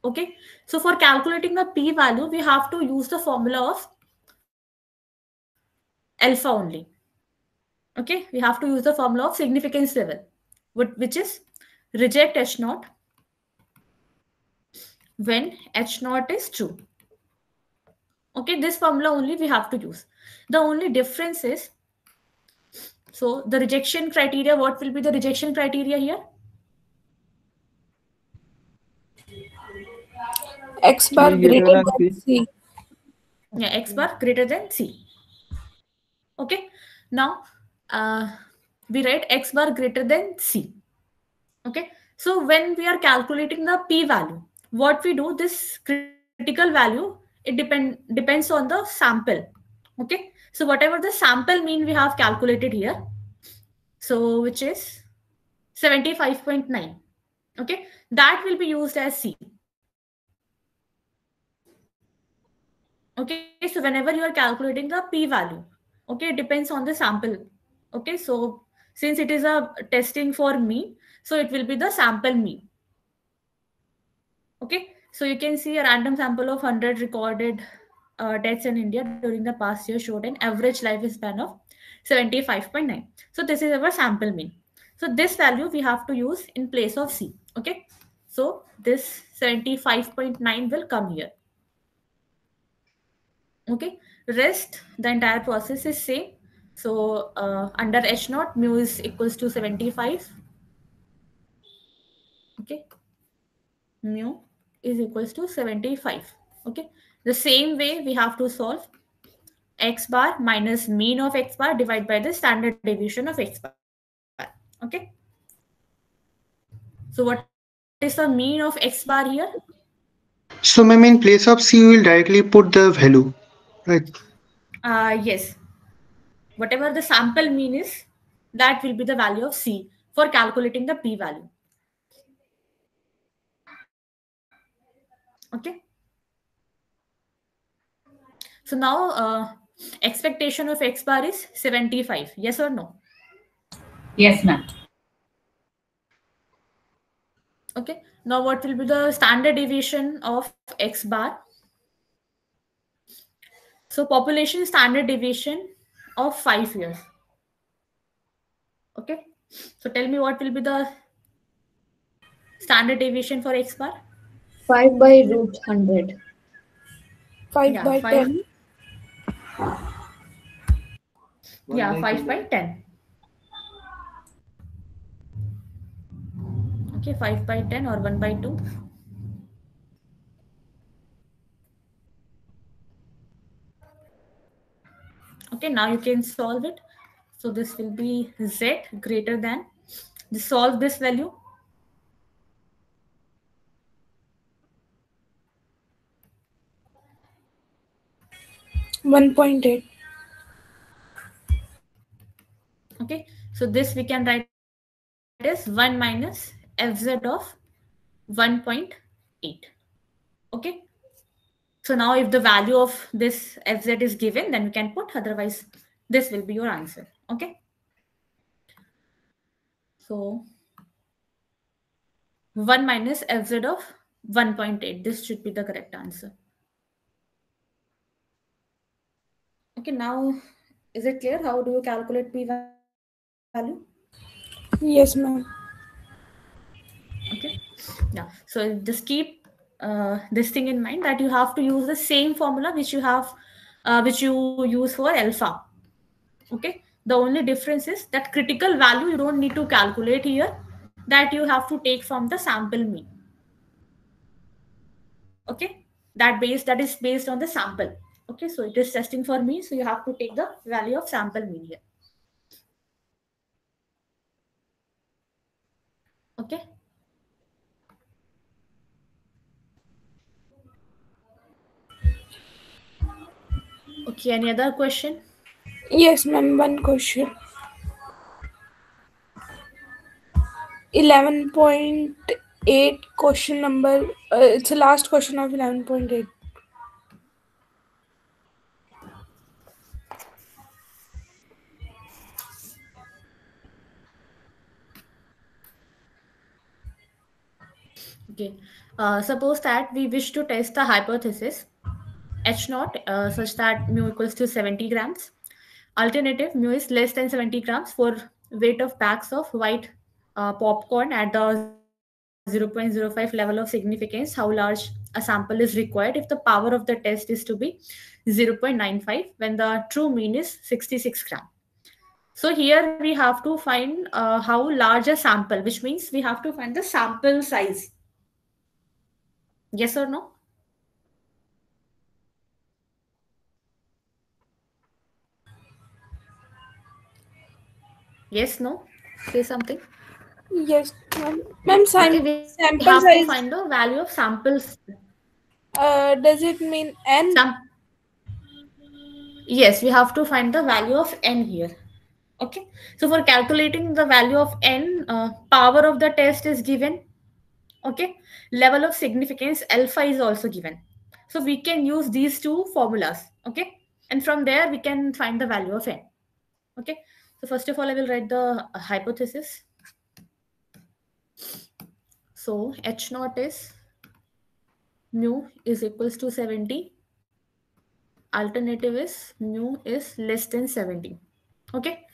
Okay, so for calculating the P value, we have to use the formula of alpha only. Okay, we have to use the formula of significance level, which is reject H naught when H naught is true. Okay, this formula only we have to use. The only difference is, so the rejection criteria, what will be the rejection criteria here? X bar C greater greater than than C. C. Yeah, X bar greater than C. Okay, now we write X bar greater than C. Okay, so when we are calculating the P value, what we do, this critical value, it depends on the sample. Okay, so whatever the sample mean we have calculated here, so which is 75.9. Okay, that will be used as C. Okay, so whenever you are calculating the P value, okay, it depends on the sample. Okay, so since it is a testing for mean, so it will be the sample mean. Okay, so you can see a random sample of 100 recorded deaths in India during the past year showed an average lifespan of 75.9. So this is our sample mean. So this value we have to use in place of C. Okay, so this 75.9 will come here. Okay, rest, the entire process is same. So under H naught, mu is equals to 75. Okay, mu is equals to 75. Okay, the same way we have to solve x bar minus mean of x bar divided by the standard deviation of x bar. Okay. So what is the mean of x bar here? So, ma'am, in place of C, we will directly put the value, right? Yes. Whatever the sample mean is, that will be the value of C for calculating the p-value. Okay. So now expectation of x bar is 75. Yes or no? Yes, ma'am. Okay. Now what will be the standard deviation of x bar? So population standard deviation of 5 years. Okay. So tell me what will be the standard deviation for x bar? 5 by root 100. 5 by 10. Yeah, 5 by 10. Okay, 5 by 10 or 1 by 2. Okay, now you can solve it. So this will be z greater than, just solve this value. $1.8. Okay, so this we can write as 1 minus fz of 1.8. Okay, so now if the value of this fz is given, then we can put, otherwise this will be your answer. Okay, so 1 minus fz of 1.8, this should be the correct answer. Okay, now is it clear how do you calculate p-value? Yes, ma'am. Okay, yeah, so just keep this thing in mind, that you have to use the same formula which you have which you use for alpha. Okay, the only difference is that critical value you don't need to calculate here, that you have to take from the sample mean. Okay, that is based on the sample. Okay, so it is testing for mean, so you have to take the value of sample mean here. Okay. Okay, any other question? Yes, ma'am. One question. 11.8 question number. It's the last question of 11.8. Okay. Suppose that we wish to test the hypothesis H naught such that mu equals to 70 grams. Alternative, mu is less than 70 grams for weight of bags of white popcorn at the 0.05 level of significance. How large a sample is required if the power of the test is to be 0.95 when the true mean is 66 gram. So here we have to find how large a sample, which means we have to find the sample size. Yes or no? Yes, no? Say something. Yes, ma'am. Ma'am, Okay, we sample have size. to find the value of samples. Does it mean n? Yes, we have to find the value of n here. Okay, so for calculating the value of n, power of the test is given. Okay, level of significance alpha is also given. So we can use these two formulas. Okay, and from there we can find the value of n. Okay, so first of all, I will write the hypothesis. So H naught is mu is equals to 70. Alternative is mu is less than 70. Okay.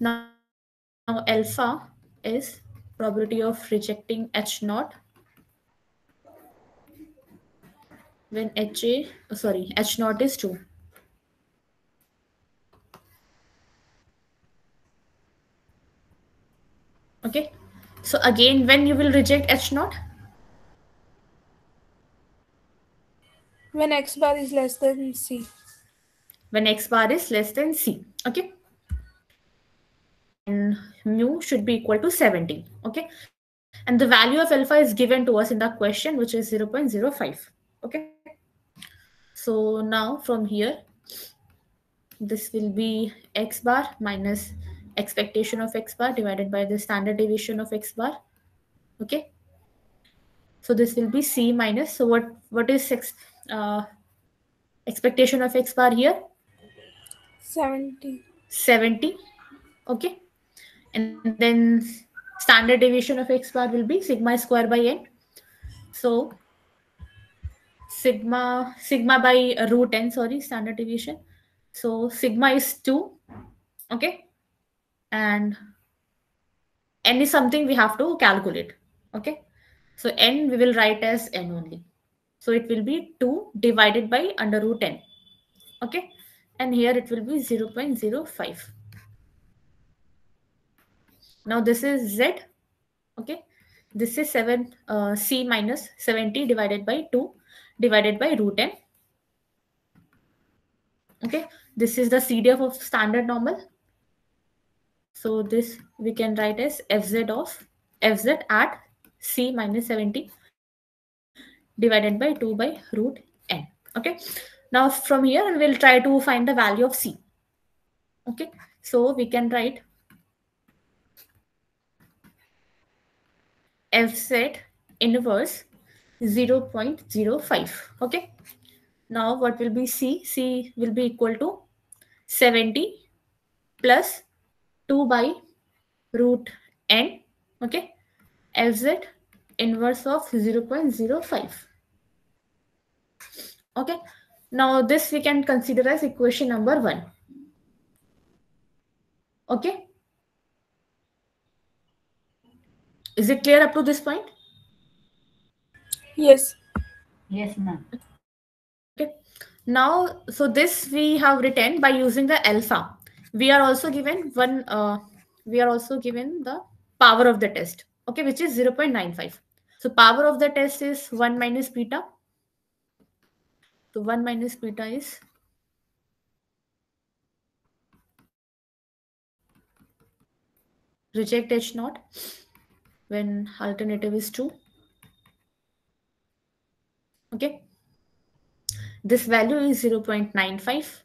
Now alpha is probability of rejecting H naught when H naught is 2. Okay. So again, when you will reject H naught? When x bar is less than c. when x bar is less than c. Okay. And mu should be equal to 70. Okay. And the value of alpha is given to us in the question, which is 0.05. Okay. So now from here, this will be x bar minus expectation of x bar divided by the standard deviation of x bar. Okay. So this will be c minus. So what is expectation of x bar here? 70. 70. Okay. And then standard deviation of x bar will be sigma square by n. So sigma by root n, sorry, standard deviation. So sigma is 2. Okay. And n is something we have to calculate. Okay. So n we will write as n only. So it will be 2 divided by under root n. Okay. And here it will be 0.05. Now this is z. Okay. This is c minus 70 divided by 2 divided by root n. Okay. This is the CDF of standard normal. So this we can write as fz at c minus 70 divided by 2 by root n. Okay. Now from here we'll try to find the value of c. Okay. So we can write fz inverse 0.05. Okay. Now what will be c? C will be equal to 70 plus 2 by root n. Okay. Fz inverse of 0.05. Okay. Now this we can consider as equation number 1. Okay. Is it clear up to this point? Yes. Yes, ma'am. Okay. Now, so this we have written by using the alpha. We are also given the power of the test. Okay, which is 0.95. So power of the test is 1 minus beta. So 1 minus beta is reject H naught when alternative is true. Okay. This value is 0.95.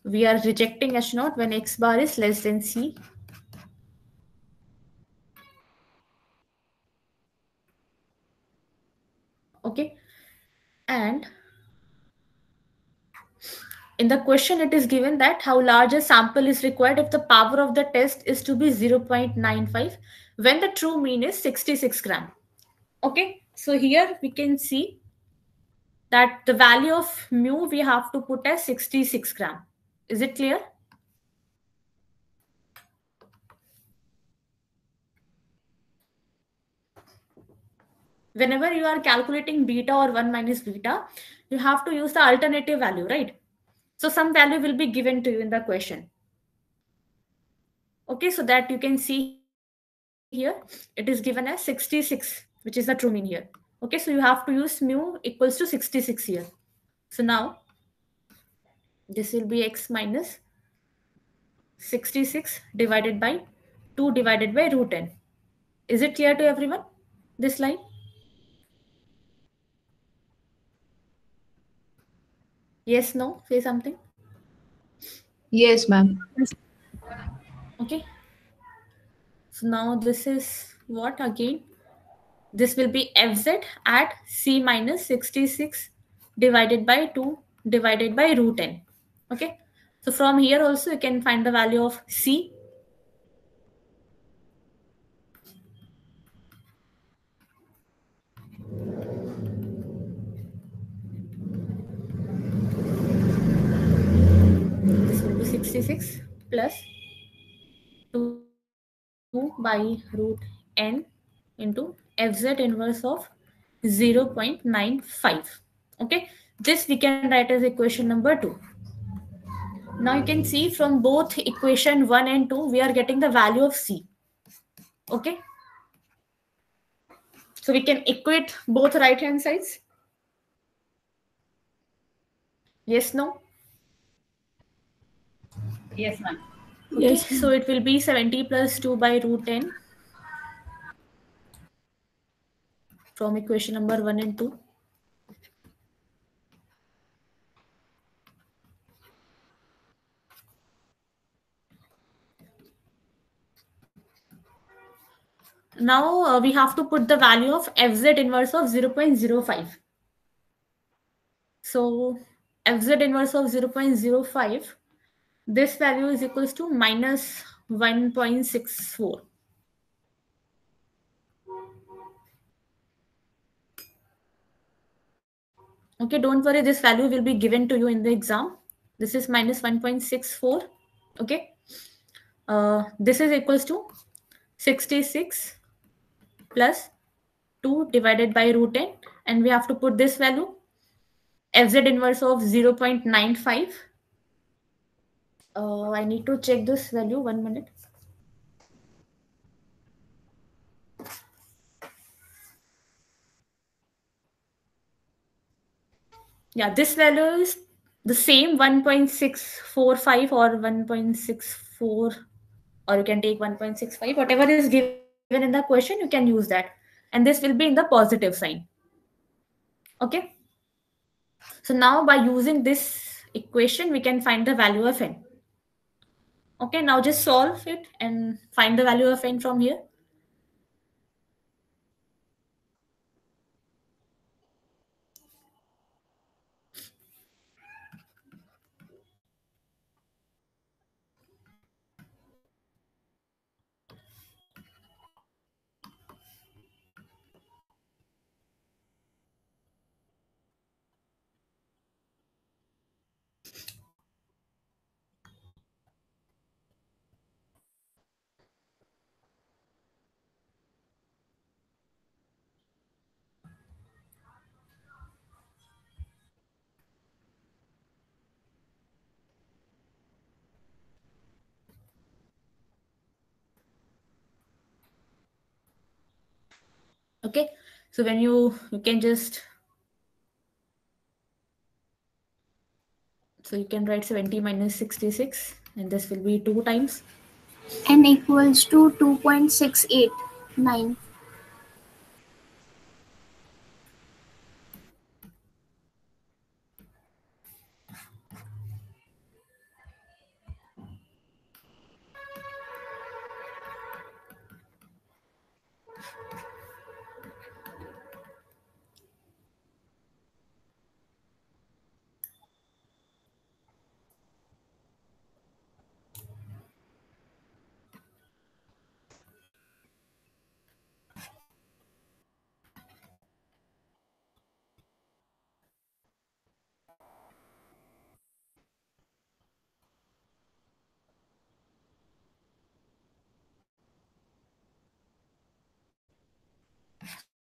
We are rejecting H naught when x bar is less than c. Okay. And in the question, it is given that how large a sample is required if the power of the test is to be 0.95 when the true mean is 66 gram. Okay, so here we can see that the value of mu we have to put as 66 gram. Is it clear? Whenever you are calculating beta or 1 minus beta, you have to use the alternative value, right? So some value will be given to you in the question. Okay, so that you can see here, it is given as 66, which is the true mean here. Okay, so you have to use mu equals to 66 here. So now, this will be x minus 66 divided by 2 divided by root n. Is it clear to everyone, this line? Yes, no? Say something. Yes, ma'am. Okay. So now this is what again? This will be fz at c minus 66 divided by 2 divided by root n. Okay. So from here also you can find the value of c. This will be 66 plus 2 by root n into fz inverse of 0.95. Okay, this we can write as equation number 2. Now you can see from both equation 1 and 2 we are getting the value of c. Okay, so we can equate both right hand sides. Yes, no? Yes, ma'am. Okay, Yes, so it will be 70 plus 2 by root 10 from equation number 1 and 2. Now we have to put the value of fz inverse of 0.05. So fz inverse of 0.05, this value is equals to minus 1.64. Okay, don't worry, this value will be given to you in the exam. This is minus 1.64. Okay, this is equals to 66 plus 2 divided by root 10, and we have to put this value fz inverse of 0.95. I need to check this value, 1 minute. Yeah, this value is the same 1.645 or 1.64, or you can take 1.65, whatever is given in the question, you can use that. And this will be in the positive sign. Okay. So now by using this equation, we can find the value of n. Okay, now just solve it and find the value of n from here. Okay, so when you can just, so you can write 70 minus 66, and this will be 2 times. N equals to 2.689.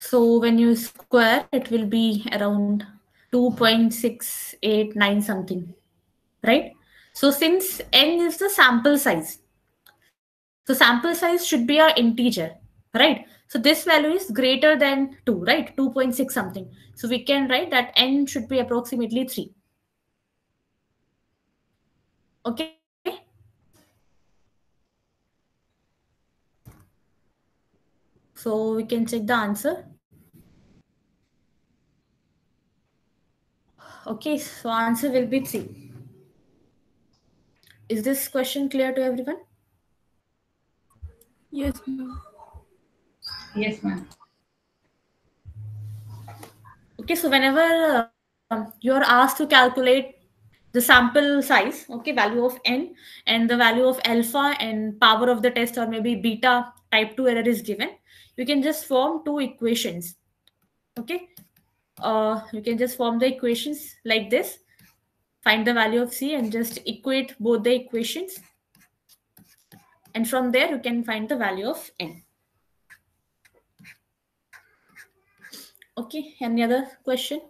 So when you square, it will be around 2.689 something, right? So since n is the sample size, so sample size should be our integer, right? So this value is greater than 2, right? 2.6 something. So we can write that n should be approximately 3. Okay. So we can check the answer. Okay, so answer will be 3. Is this question clear to everyone? yes, ma'am. Yes, ma'am. Okay, so whenever you are asked to calculate the sample size, okay, value of n and the value of alpha and power of the test, or maybe beta type 2 error is given, you can just form 2 equations. Okay, you can just form the equations like this, find the value of c and just equate both the equations, and from there you can find the value of n. Okay, any other question?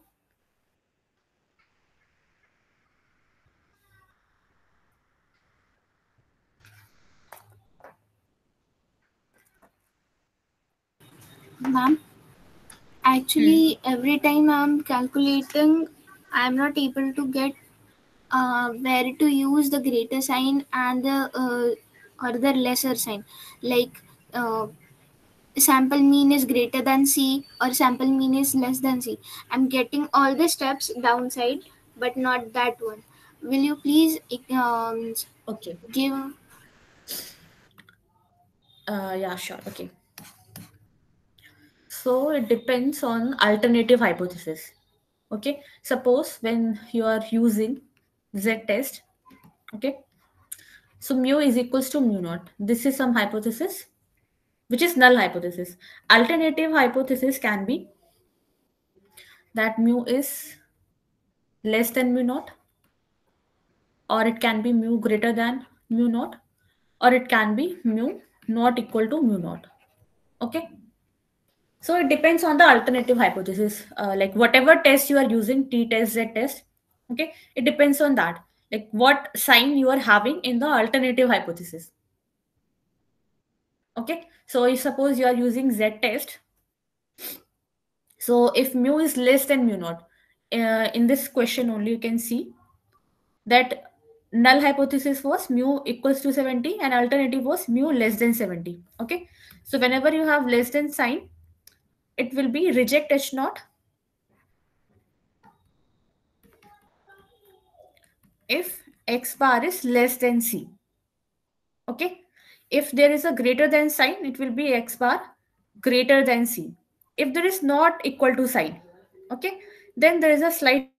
Ma'am, actually, every time I'm calculating, I'm not able to get where to use the greater sign and the or the lesser sign, like sample mean is greater than C or sample mean is less than C. I'm getting all the steps downside, but not that one. Will you please Okay. give? Yeah, sure. Okay. So it depends on alternative hypothesis. Okay. Suppose when you are using Z test, okay, so mu is equals to mu naught. This is some hypothesis, which is null hypothesis. Alternative hypothesis can be that mu is less than mu naught, or it can be mu greater than mu naught, or it can be mu not equal to mu naught. Okay. So it depends on the alternative hypothesis. Like whatever test you are using, t test, z test, okay, it depends on that. Like what sign you are having in the alternative hypothesis. Okay. So if suppose you are using z test, so if mu is less than mu naught, in this question only you can see that null hypothesis was mu equals to 70 and alternative was mu less than 70. Okay. So whenever you have less than sign, it will be reject H naught if x bar is less than C. Okay. If there is a greater than sign, it will be x bar greater than C. If there is not equal to sign, okay, then there is a slight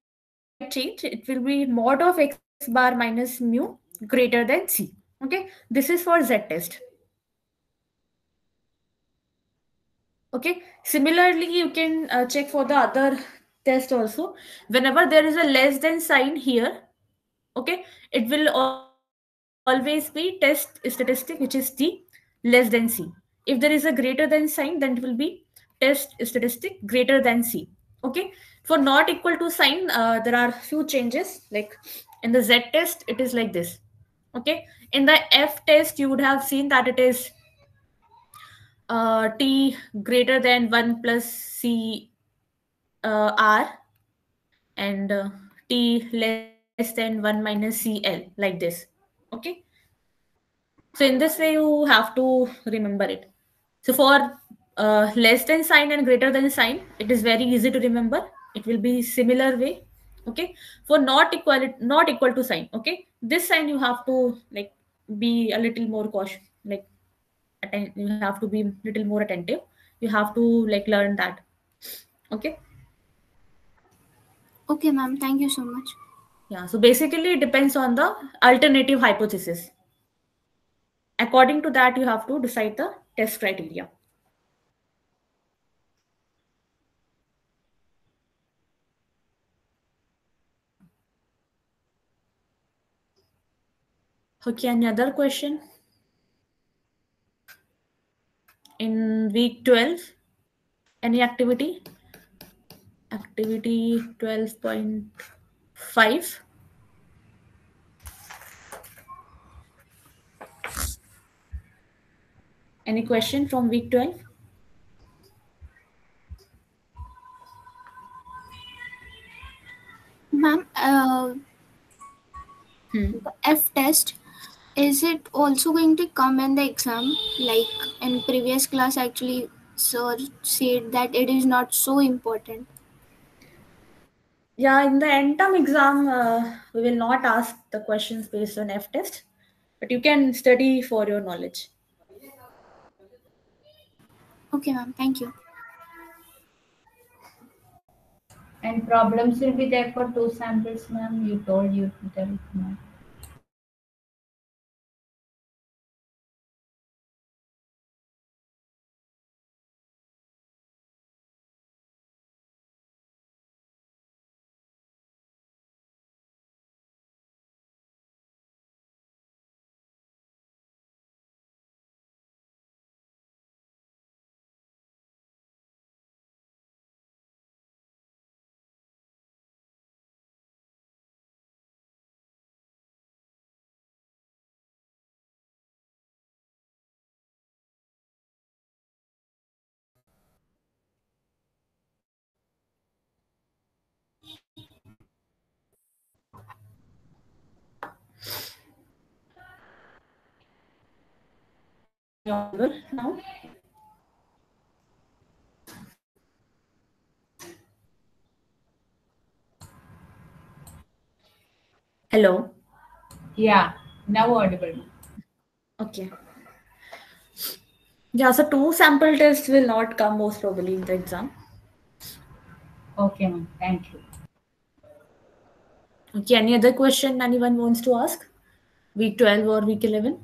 change. It will be mod of x bar minus mu greater than C. Okay. This is for Z test. Okay. Similarly, you can check for the other test also. Whenever there is a less than sign here, okay, it will always be test statistic, which is t less than C. If there is a greater than sign, then it will be test statistic greater than C. Okay. For not equal to sign, there are few changes. Like in the Z test, it is like this. Okay. In the F test, you would have seen that it is t greater than 1 plus C R, and t less than 1 minus CL, like this. Okay. So in this way, you have to remember it. So for less than sign and greater than sign, it is very easy to remember. It will be similar way. Okay. For not equal to sign. Okay. This sign you have to like be a little more cautious. Like you have to be little more attentive. You have to like learn that. Okay. Okay, ma'am. Thank you so much. Yeah. So basically, it depends on the alternative hypothesis. According to that, you have to decide the test criteria. Okay, any other question? In week 12, any activity? Activity 12.5. Any question from week 12? Ma'am, the F test, is it also going to come in the exam? Like in previous class, actually, sir said that it is not so important. Yeah, in the end term exam, we will not ask the questions based on F test, but you can study for your knowledge. Okay, ma'am. Thank you. And problems will be there for two samples, ma'am. You told you to tell, ma'am. audible now? Hello. Yeah, now audible. Okay. Yeah, so 2 sample tests will not come most probably in the exam. Okay, ma'am. Thank you. Okay, any other question anyone wants to ask? Week 12 or week 11?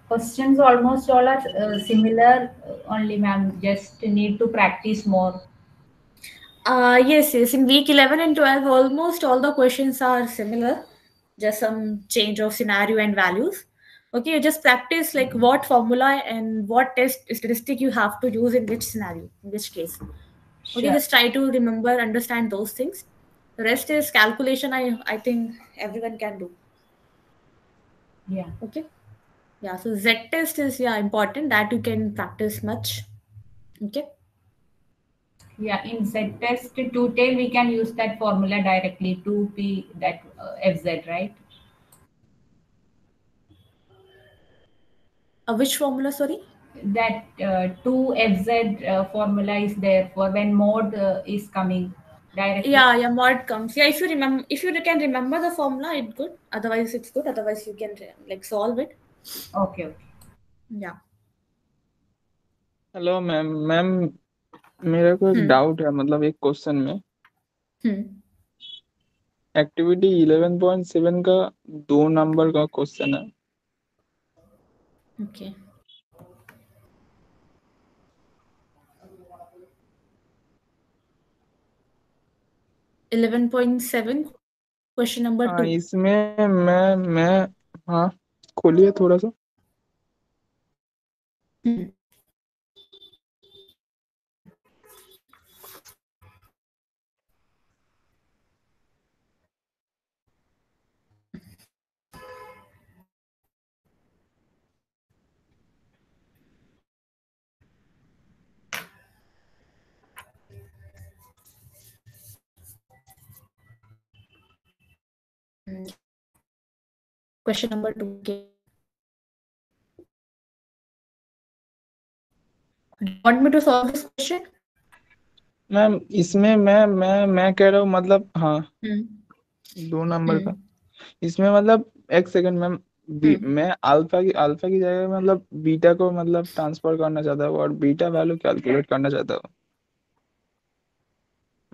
Questions almost all are similar, only ma'am. Just need to practice more. Yes, yes. In week 11 and 12, almost all the questions are similar. Just some change of scenario and values. Okay, you just practice like what formula and what test statistic you have to use in which scenario, in which case. Okay, Sure. just try to remember, understand those things. The rest is calculation. I think everyone can do. Yeah. Okay. Yeah. So Z test is important that you can practice much. Okay. Yeah, in Z test to tail, we can use that formula directly to P that FZ, right? Which formula? Sorry. That 2FZ formula is there for when mode is coming directly. Yeah, mod comes. Yeah, if you remember, if you can remember the formula, it's good. Otherwise, it's good. Otherwise, you can like solve it. Okay, okay. Yeah. Hello ma'am ma'am मेरे को एक doubt है मतलब एक question में activity 11.7 का 2 number का question है Okay. $11.7 question number 2. इसमें मैं हाँ खोलिए थोड़ा सा Question number 2. Okay. Do you want me to solve this question? Ma'am इसमें मैं कह रहा हूँ मतलब हाँ 2 नंबर का इसमें मतलब एक सेकंड मैम मैं अल्फा की जगह मतलब बीटा को मतलब ट्रांसफर करना चाहता हूँ और बीटा वैल्यू कैलकुलेट करना चाहता हूँ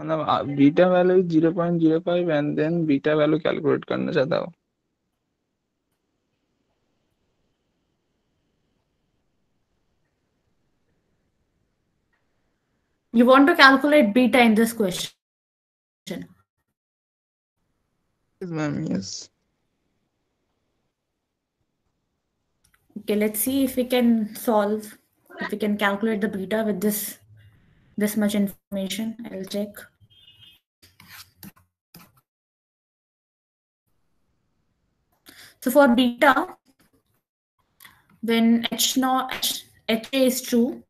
मतलब beta value 0.05 and then beta value calculate करना चाहता हूँ You want to calculate beta in this question? Yes, ma'am. Yes. Okay, let's see if we can solve, if we can calculate the beta with this much information. I'll check. So for beta, when HA is true,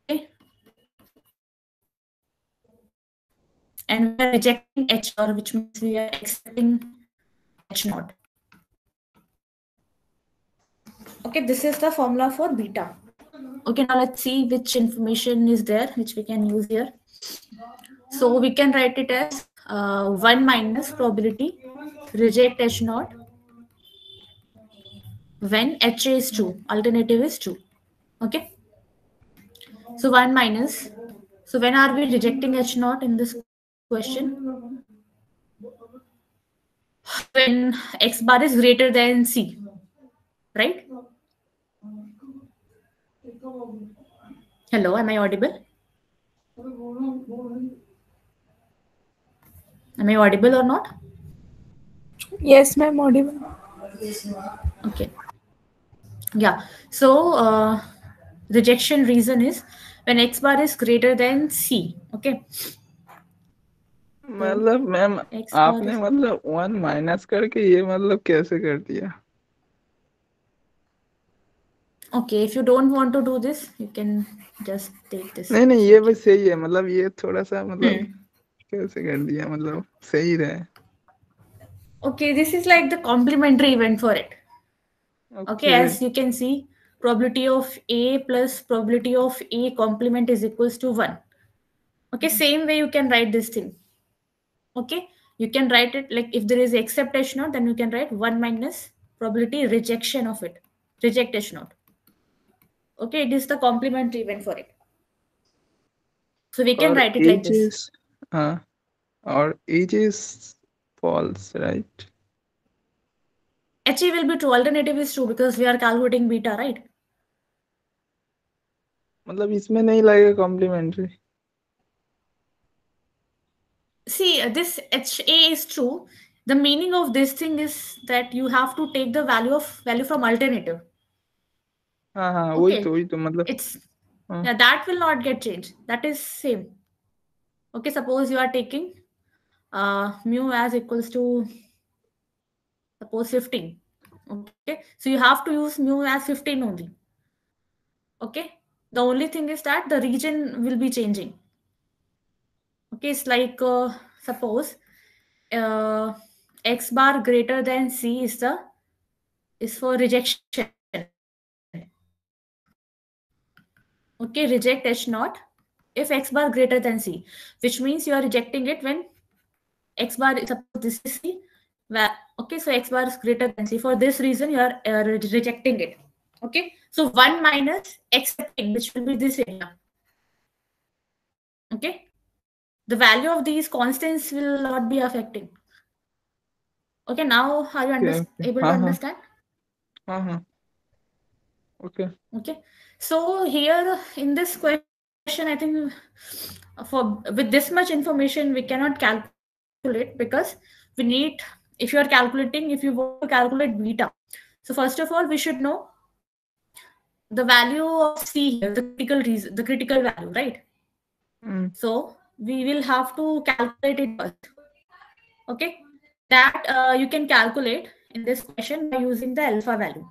okay, and we are rejecting H or which means we are accepting H0. Okay, this is the formula for beta. Okay, now let's see which information is there, which we can use here. So we can write it as 1 minus probability reject H0 when HA is true, alternative is true. Okay. So 1 minus. So when are we rejecting H0 in this question? When X bar is greater than C, right? Hello, am I audible? Am I audible or not? Yes, ma'am, audible. Okay. Yeah. So rejection reason is when X bar is greater than C. Okay. मतलब ma'am आपने मतलब 1 minus करके ये मतलब कैसे कर दिया Okay, if you don't want to do this, you can just take this. नहीं नहीं, ये बस सही है, मतलब ये थोड़ा सा मतलब Hmm. कैसे कर दिया, मतलब सही रहे. Okay, this is like the complementary event for it. Okay, as you can see, probability of A plus probability of A complement is equals to 1. Okay, same way you can write this thing. Okay, you can write it like if there is except H naught, then you can write 1 minus probability rejection of it. Reject H naught. Okay, it is the complementary event for it. So we can और write it like age this. is और age is false, right? HE will be true. Alternative is true because we are calculating beta, right? मतलब इसमें नहीं लगेगा complementary. See, this HA is true. The meaning of this thing is that you have to take the value from alternative. हाँ हाँ, Okay. वही तो मतलब It's yeah, that will not get changed. That is same. Okay, suppose you are taking mu as equals to suppose 15. Okay, so you have to use mu as 15 only. Okay, the only thing is that the region will be changing. Okay, it's like suppose x bar greater than c is for rejection. Okay, reject H naught if x bar greater than c, which means you are rejecting it when x bar is, suppose this is c. Okay, so x bar is greater than c. For this reason, you are rejecting it. Okay, so 1 minus accepting, which will be this area. Okay, the value of these constants will not be affecting. Okay, now are you able to understand? Okay. Okay, so here in this question, I think for with this much information we cannot calculate because we need, if you are calculating, if you want to calculate beta, so first of all we should know the value of C here, the critical reason, the critical value, right? So we will have to calculate it first. Okay, that you can calculate in this question by using the alpha value.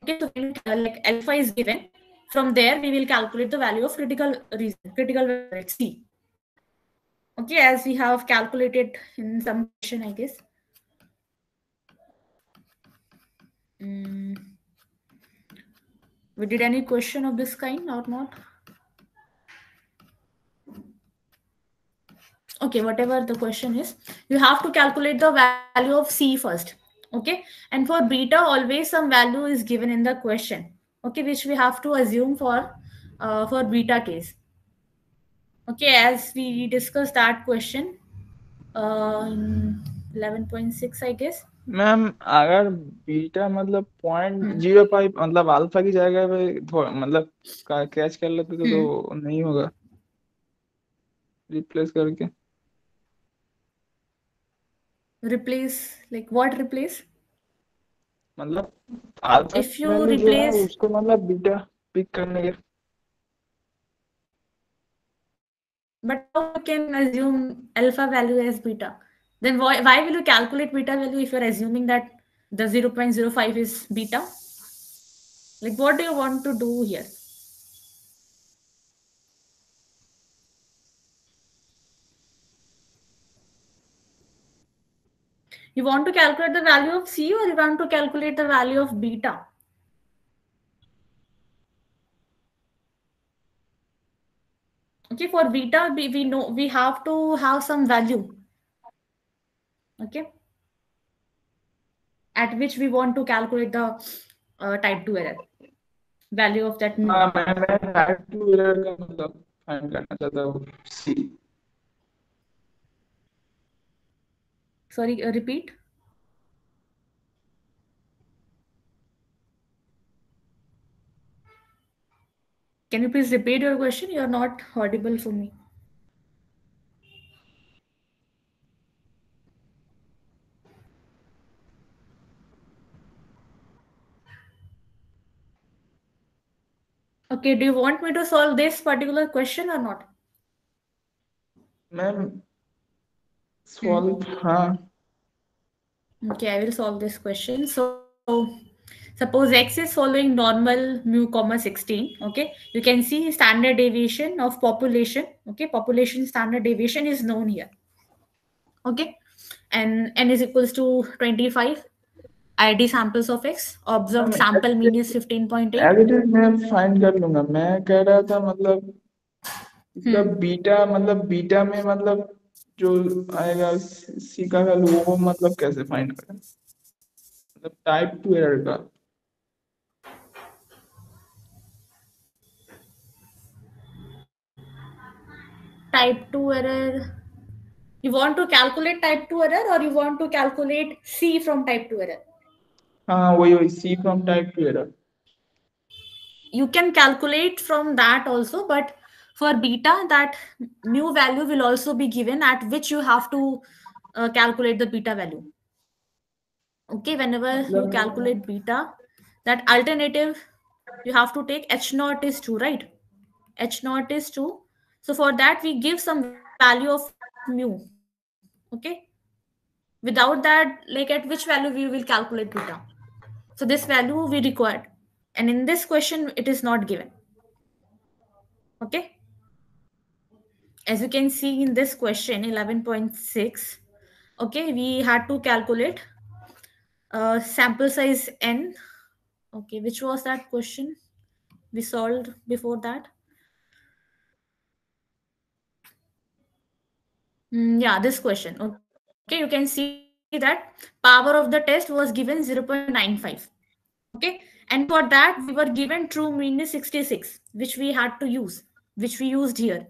Okay, so when like alpha is given, from there we will calculate the value of critical reason, critical value C. Okay, as we have calculated in some question, I guess. We did any question of this kind or not? Okay, whatever the question is, you have to calculate the value of C first. Okay, and for beta, always some value is given in the question. Okay, which we have to assume for beta case. Okay, as we discussed that question in 11.6, I guess. Ma'am अगर beta मतलब 0.05 मतलब alpha की जगह पे मतलब catch कर लेते तो नहीं होगा रिप्लेस करके. Replace like what? Replace? मतलब अल्फा If you वैल्यू जो है replace, उसको मतलब बीटा पिक करने के. but how you can assume alpha value as beta? Then why will you calculate beta value if you're assuming that the 0.05 is beta? Like, what do you want to do here? You want to calculate the value of C or you want to calculate the value of beta? Okay, for beta, we know we have to have some value. Okay, at which we want to calculate the type 2 error value of that mu. मैं type 2 error का मतलब find करना चाहता हूँ सी. Sorry, repeat. Can you please repeat your question? You are not audible for me. Okay, do you want me to solve this particular question or not? Ma'am solve हाँ. Okay, I will solve this question. So Suppose X is following normal mu comma 16. Okay, you can see standard deviation of population. Okay, population standard deviation is known here. Okay, and n is equals to 25. ID samples of X. Observed sample mean is 15.8. As it is मैं find कर लूंगा. मैं कह रहा था मतलब इसका beta मतलब बीटा में मतलब जो आएगा सी का वैल्यू वो मतलब कैसे फाइंड करें, मतलब टाइप 2 एरर का. Type 2 error. You want to calculate type 2 error or you want to calculate C from type 2 error? हाँ वही C from type 2 error. You can calculate from that also, but for beta, that mu value will also be given at which you have to calculate the beta value. Okay, whenever you calculate beta, that alternative you have to take H naught is 2, right? H naught is 2. So for that, we give some value of mu. Okay. Without that, like at which value we will calculate beta. So this value we required. And in this question, it is not given. Okay. As you can see in this question, 11.6, okay, we had to calculate sample size n. Okay, which was that question we solved before that? Yeah, this question. Okay, you can see that power of the test was given 0.95. Okay, and for that we were given true mean is 66, which we had to use, which we used here.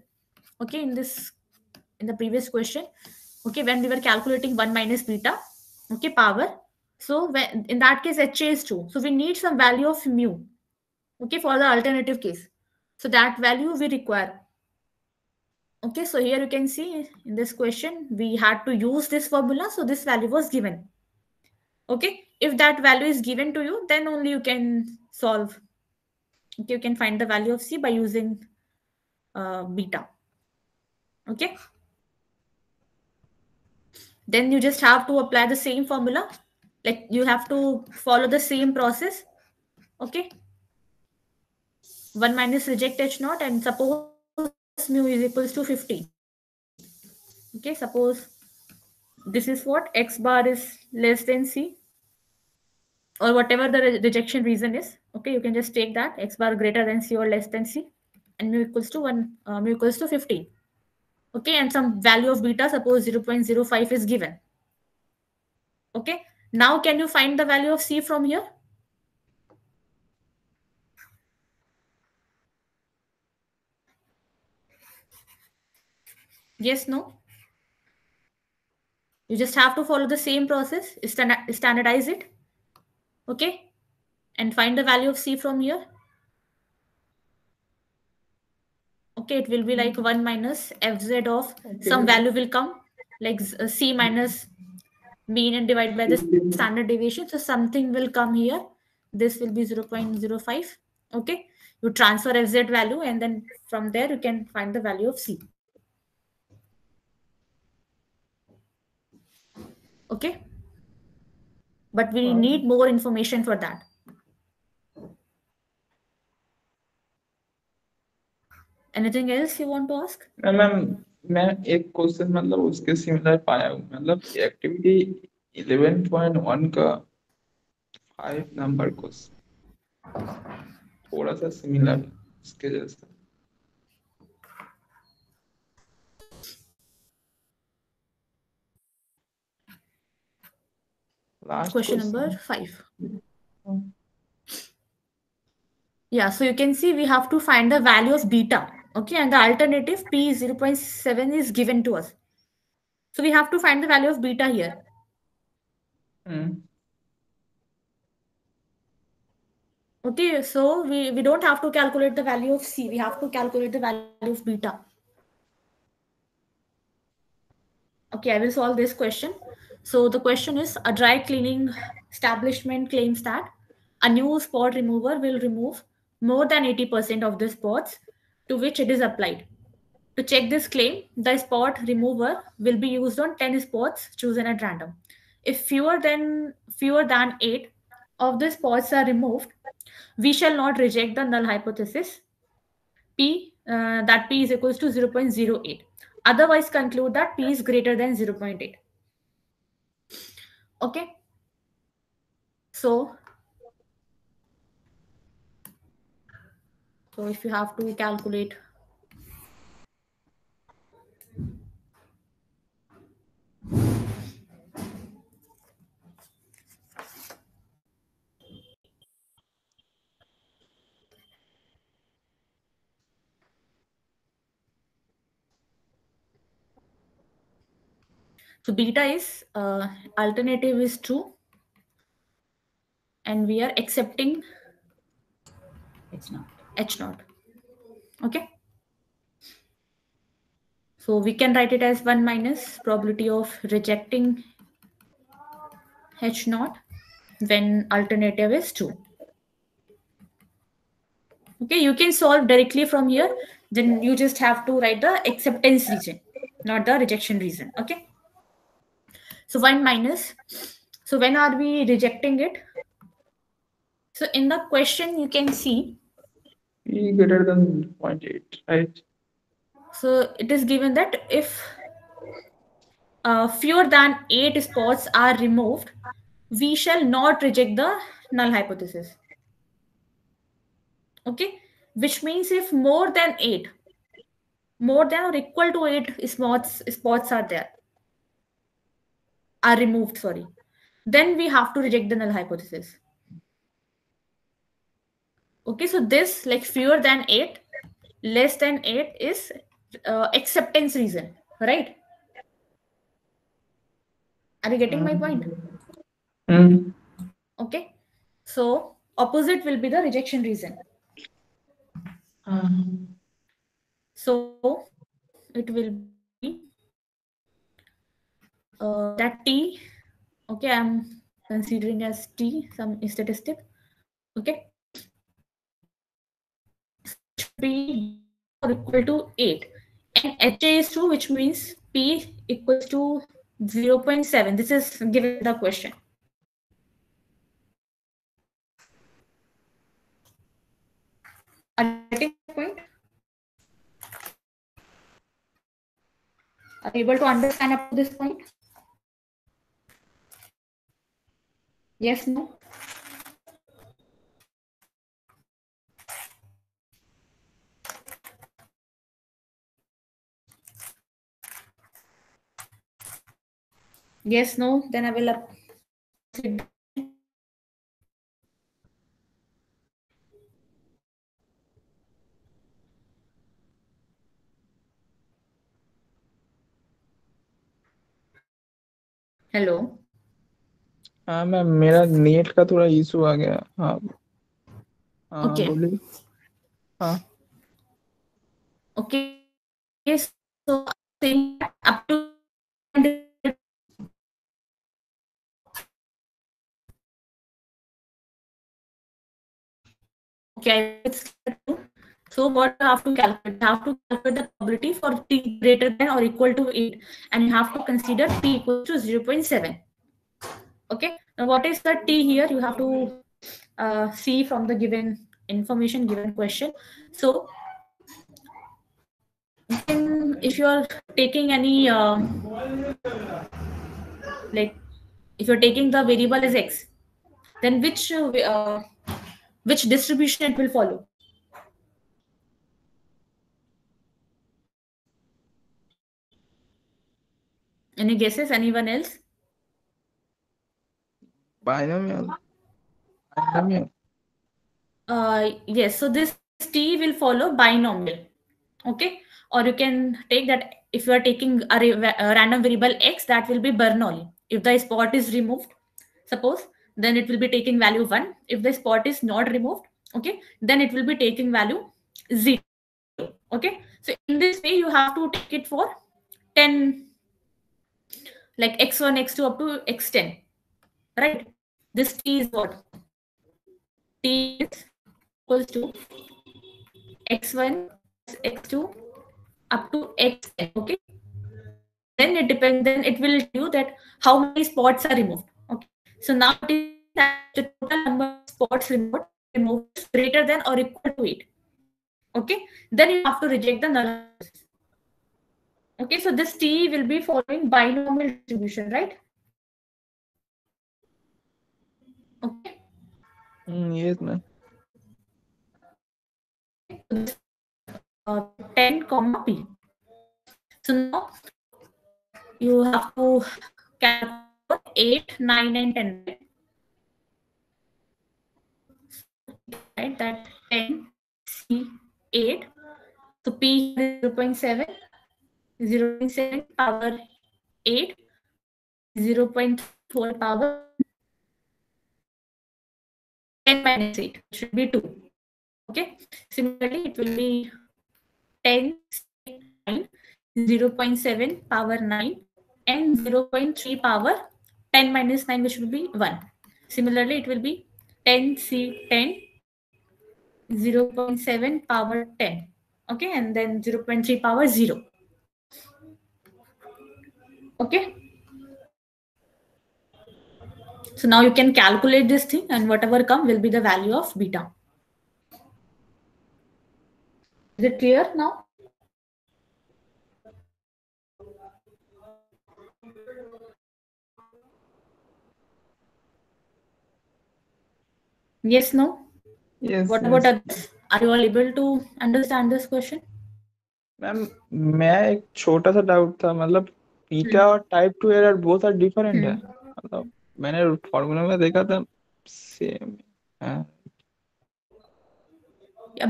Okay, in the previous question. Okay, when we were calculating 1 minus beta, okay, power. So when, in that case, HA is 2. So we need some value of mu. Okay, for the alternative case. So that value we require. Okay, so here you can see in this question, we had to use this formula. So this value was given. Okay, if that value is given to you, then only you can solve. Okay, you can find the value of C by using beta. Okay. Then you just have to apply the same formula. Like you have to follow the same process. Okay. 1 minus reject H naught, and suppose mu is equals to 50. Okay, suppose this is what X bar is less than C, or whatever the rejection reason is. Okay, you can just take that X bar greater than C or less than C, and mu equals to 15. Okay, and some value of beta, suppose 0.05 is given. Okay, now can you find the value of C from here? Yes, no? You just have to follow the same process, standardize it. Okay, and find the value of C from here. Okay, it will be like 1 minus FZ of some value will come, like C minus mean and divided by the standard deviation. So something will come here. This will be 0.05. Okay, you transfer FZ value, and then from there you can find the value of C. Okay, but we need more information for that. Anything else you want to ask? Ma'am मैं एक question मतलब उसके similar पाया हूँ, मतलब activity 11.1 का 5 number question थोड़ा सा सिमिलर इसके जैसा. Question number 5. Yeah, so you can see we have to find the value of beta. Okay, and the alternative P 0.7 is given to us. So we have to find the value of beta here. Okay, so we don't have to calculate the value of C. We have to calculate the value of beta. Okay, I will solve this question. So the question is, a dry cleaning establishment claims that a new spot remover will remove more than 80% of the spots to which it is applied. To check this claim, the spot remover will be used on 10 spots chosen at random. If fewer than 8, of the spots are removed, we shall not reject the null hypothesis P, that P is equals to 0.08. Otherwise, conclude that P is greater than 0.8. Okay. So if you have to calculate so beta is alternative is true, and we are accepting H naught. Okay. So we can write it as 1 minus probability of rejecting H naught when alternative is true. Okay, you can solve directly from here. Then you just have to write the acceptance region, not the rejection region. Okay. So 1 minus. So when are we rejecting it? So in the question, you can see P greater than 0.8, right? So it is given that if fewer than 8 spots are removed, we shall not reject the null hypothesis. Okay, which means if more than 8, more than or equal to 8 spots are removed, sorry, then we have to reject the null hypothesis. Okay, so this like fewer than 8, less than 8 is acceptance reason, right? Are you getting my point? Okay, so opposite will be the rejection reason. So it will be that T, okay, I'm considering as T some statistic, okay, should be or equal to 8, and HA is true, which means P equals to 0.7. This is given the question. Are you getting the point? Are you able to understand up to this point? Yes, no? Yes, no? Then I will up. Hello हाँ ma'am, मेरा net का थोड़ा issue आ गया। हाँ Okay. बोलिए। हाँ Okay, so saying that up to okay, it's true. So what you have to calculate? You have to calculate the probability for t greater than or equal to 8, and you have to consider t equals to 0.7. Okay, now what is the t here? You have to see from the given information, given question. So if you are taking any like if you're taking the variable as x, then which distribution it will follow? Any guesses? Anyone else? binomial. Yes, so this t will follow binomial. Okay, or you can take that if you are taking a random variable x, that will be Bernoulli. If the spot is removed, suppose, then it will be taking value 1. If the spot is not removed, okay, then it will be taking value 0. Okay, so in this way you have to take it for 10, like x1 x2 up to x10, right? This t is what? T is equals to x1 x2 up to xn. Okay, then it depends, then it will tell you that how many spots are removed. Okay, so now it is that the total number of spots removed is greater than or equal to 8. Okay, then you have to reject the null hypothesis. Okay, so this T will be following binomial distribution, right? Okay. Yes, ma'am. 10 comma P. So now you have to calculate 8, 9, and 10. Right, that 10, C, 8. So P is 0.7, 0.7 power 8, 0.4 power 10 minus 8, it should be 2. Okay, similarly, it will be 10, 9, 0.7 power 9, and 0.3 power 10 minus 9, which will be 1. Similarly, it will be 10, C, 10, 0.7 power 10. Okay, and then 0.3 power 0. Okay. So now you can calculate this thing, and whatever come will be the value of beta. Is it clear now? Yes, no? Yes. What about others? Are you all able to understand this question? Ma'am मैं एक छोटा सा doubt था, मतलब beta और type 2 error both are different है, मतलब मैंने फॉर्मूला में देखा था सेम है.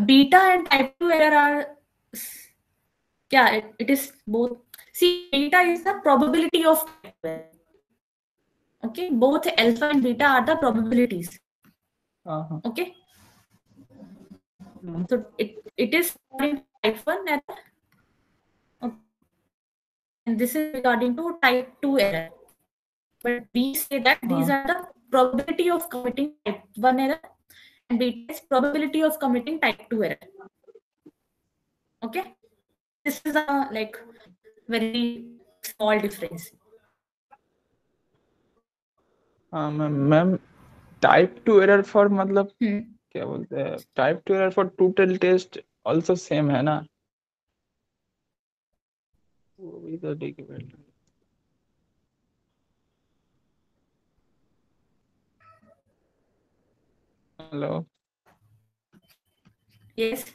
Beta and type 2 error are, yeah, it is both. See, beta is the probability of type 2 error. Okay, both alpha and beta are the probabilities. Okay, so it is regarding type 1 error. Okay. And this is regarding to type 2 error. But we say that these are the probability of committing type 1 error, and beta is probability of committing type 2 error. Okay, this is a like very small difference. Ma'am type 2 error for मतलब क्या बोलते हैं, type 2 error for two tail test also same है ना? वो भी तो different. Hello. Yes.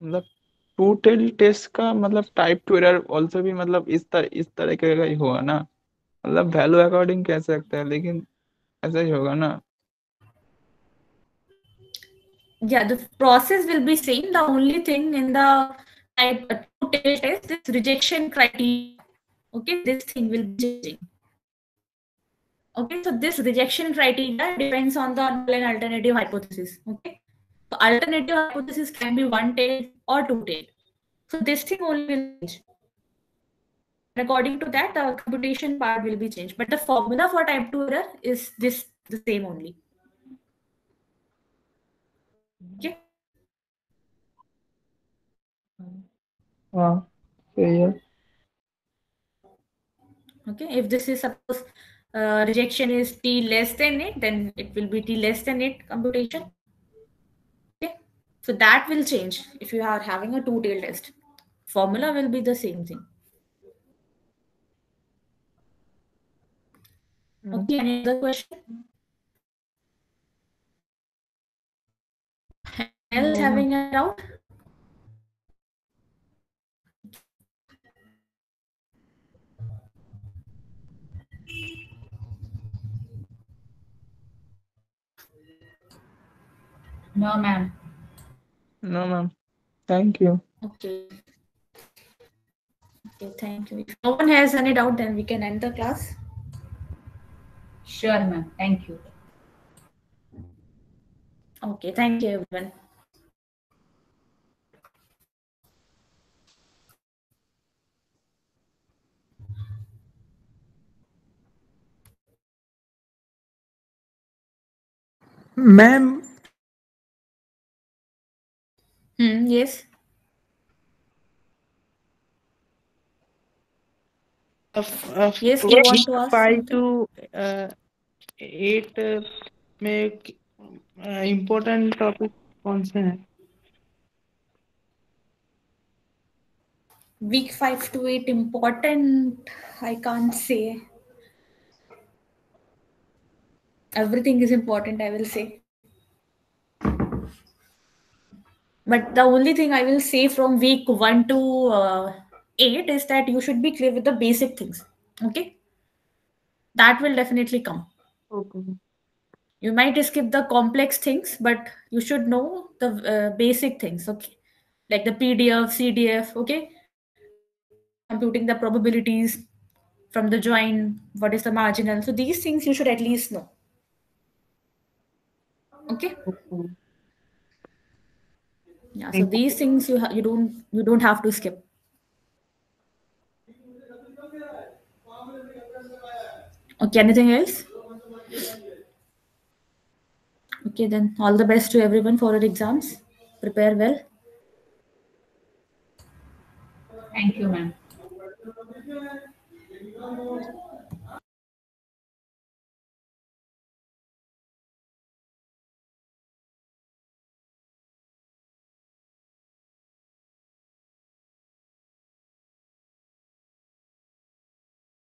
मतलब टू टेल टेस्ट का मतलब टाइप 2 एरर आल्सो भी मतलब इस तरह का ही होगा ना, मतलब वैल्यू अकॉर्डिंग कह सकते हैं, लेकिन ऐसा ही होगा ना? Yeah, the process will be same. The only thing in the type 2 tail test, this rejection criteria. Okay, this thing will be changing. Okay, so this rejection criteria depends on the null and alternative hypothesis. Okay, so alternative hypothesis can be one tail or two tail. So this thing only will change. According to that, the computation part will be changed. But the formula for type 2 error is the same only. Okay. Yeah. Okay, if this is suppose rejection is t less than 8, then it will be t less than 8 computation. Okay, so that will change if you are having a two-tail test. Formula will be the same thing. Okay, any other question? Else having a doubt? No, ma'am. No, ma'am. Thank you. Okay. Okay, thank you. If no one has any doubt, then we can end the class. Sure, ma'am. Thank you. Okay, thank you, everyone. Ma'am. Yes. Yes, you want to ask Try something? to 8 में important topic कौन से हैं? Week 5 to 8 important, I can't say. Everything is important, I will say. But the only thing I will say from week 1 to 8 is that you should be clear with the basic things. Okay? That will definitely come. Okay. You might skip the complex things, but you should know the basic things. Okay? Like the PDF, CDF, okay? Computing the probabilities from the join, what is the marginal. So these things you should at least know. Okay? Yeah, so these things you don't have to skip. Okay, anything else? Okay, then all the best to everyone for your exams. Prepare well. Thank you, ma'am.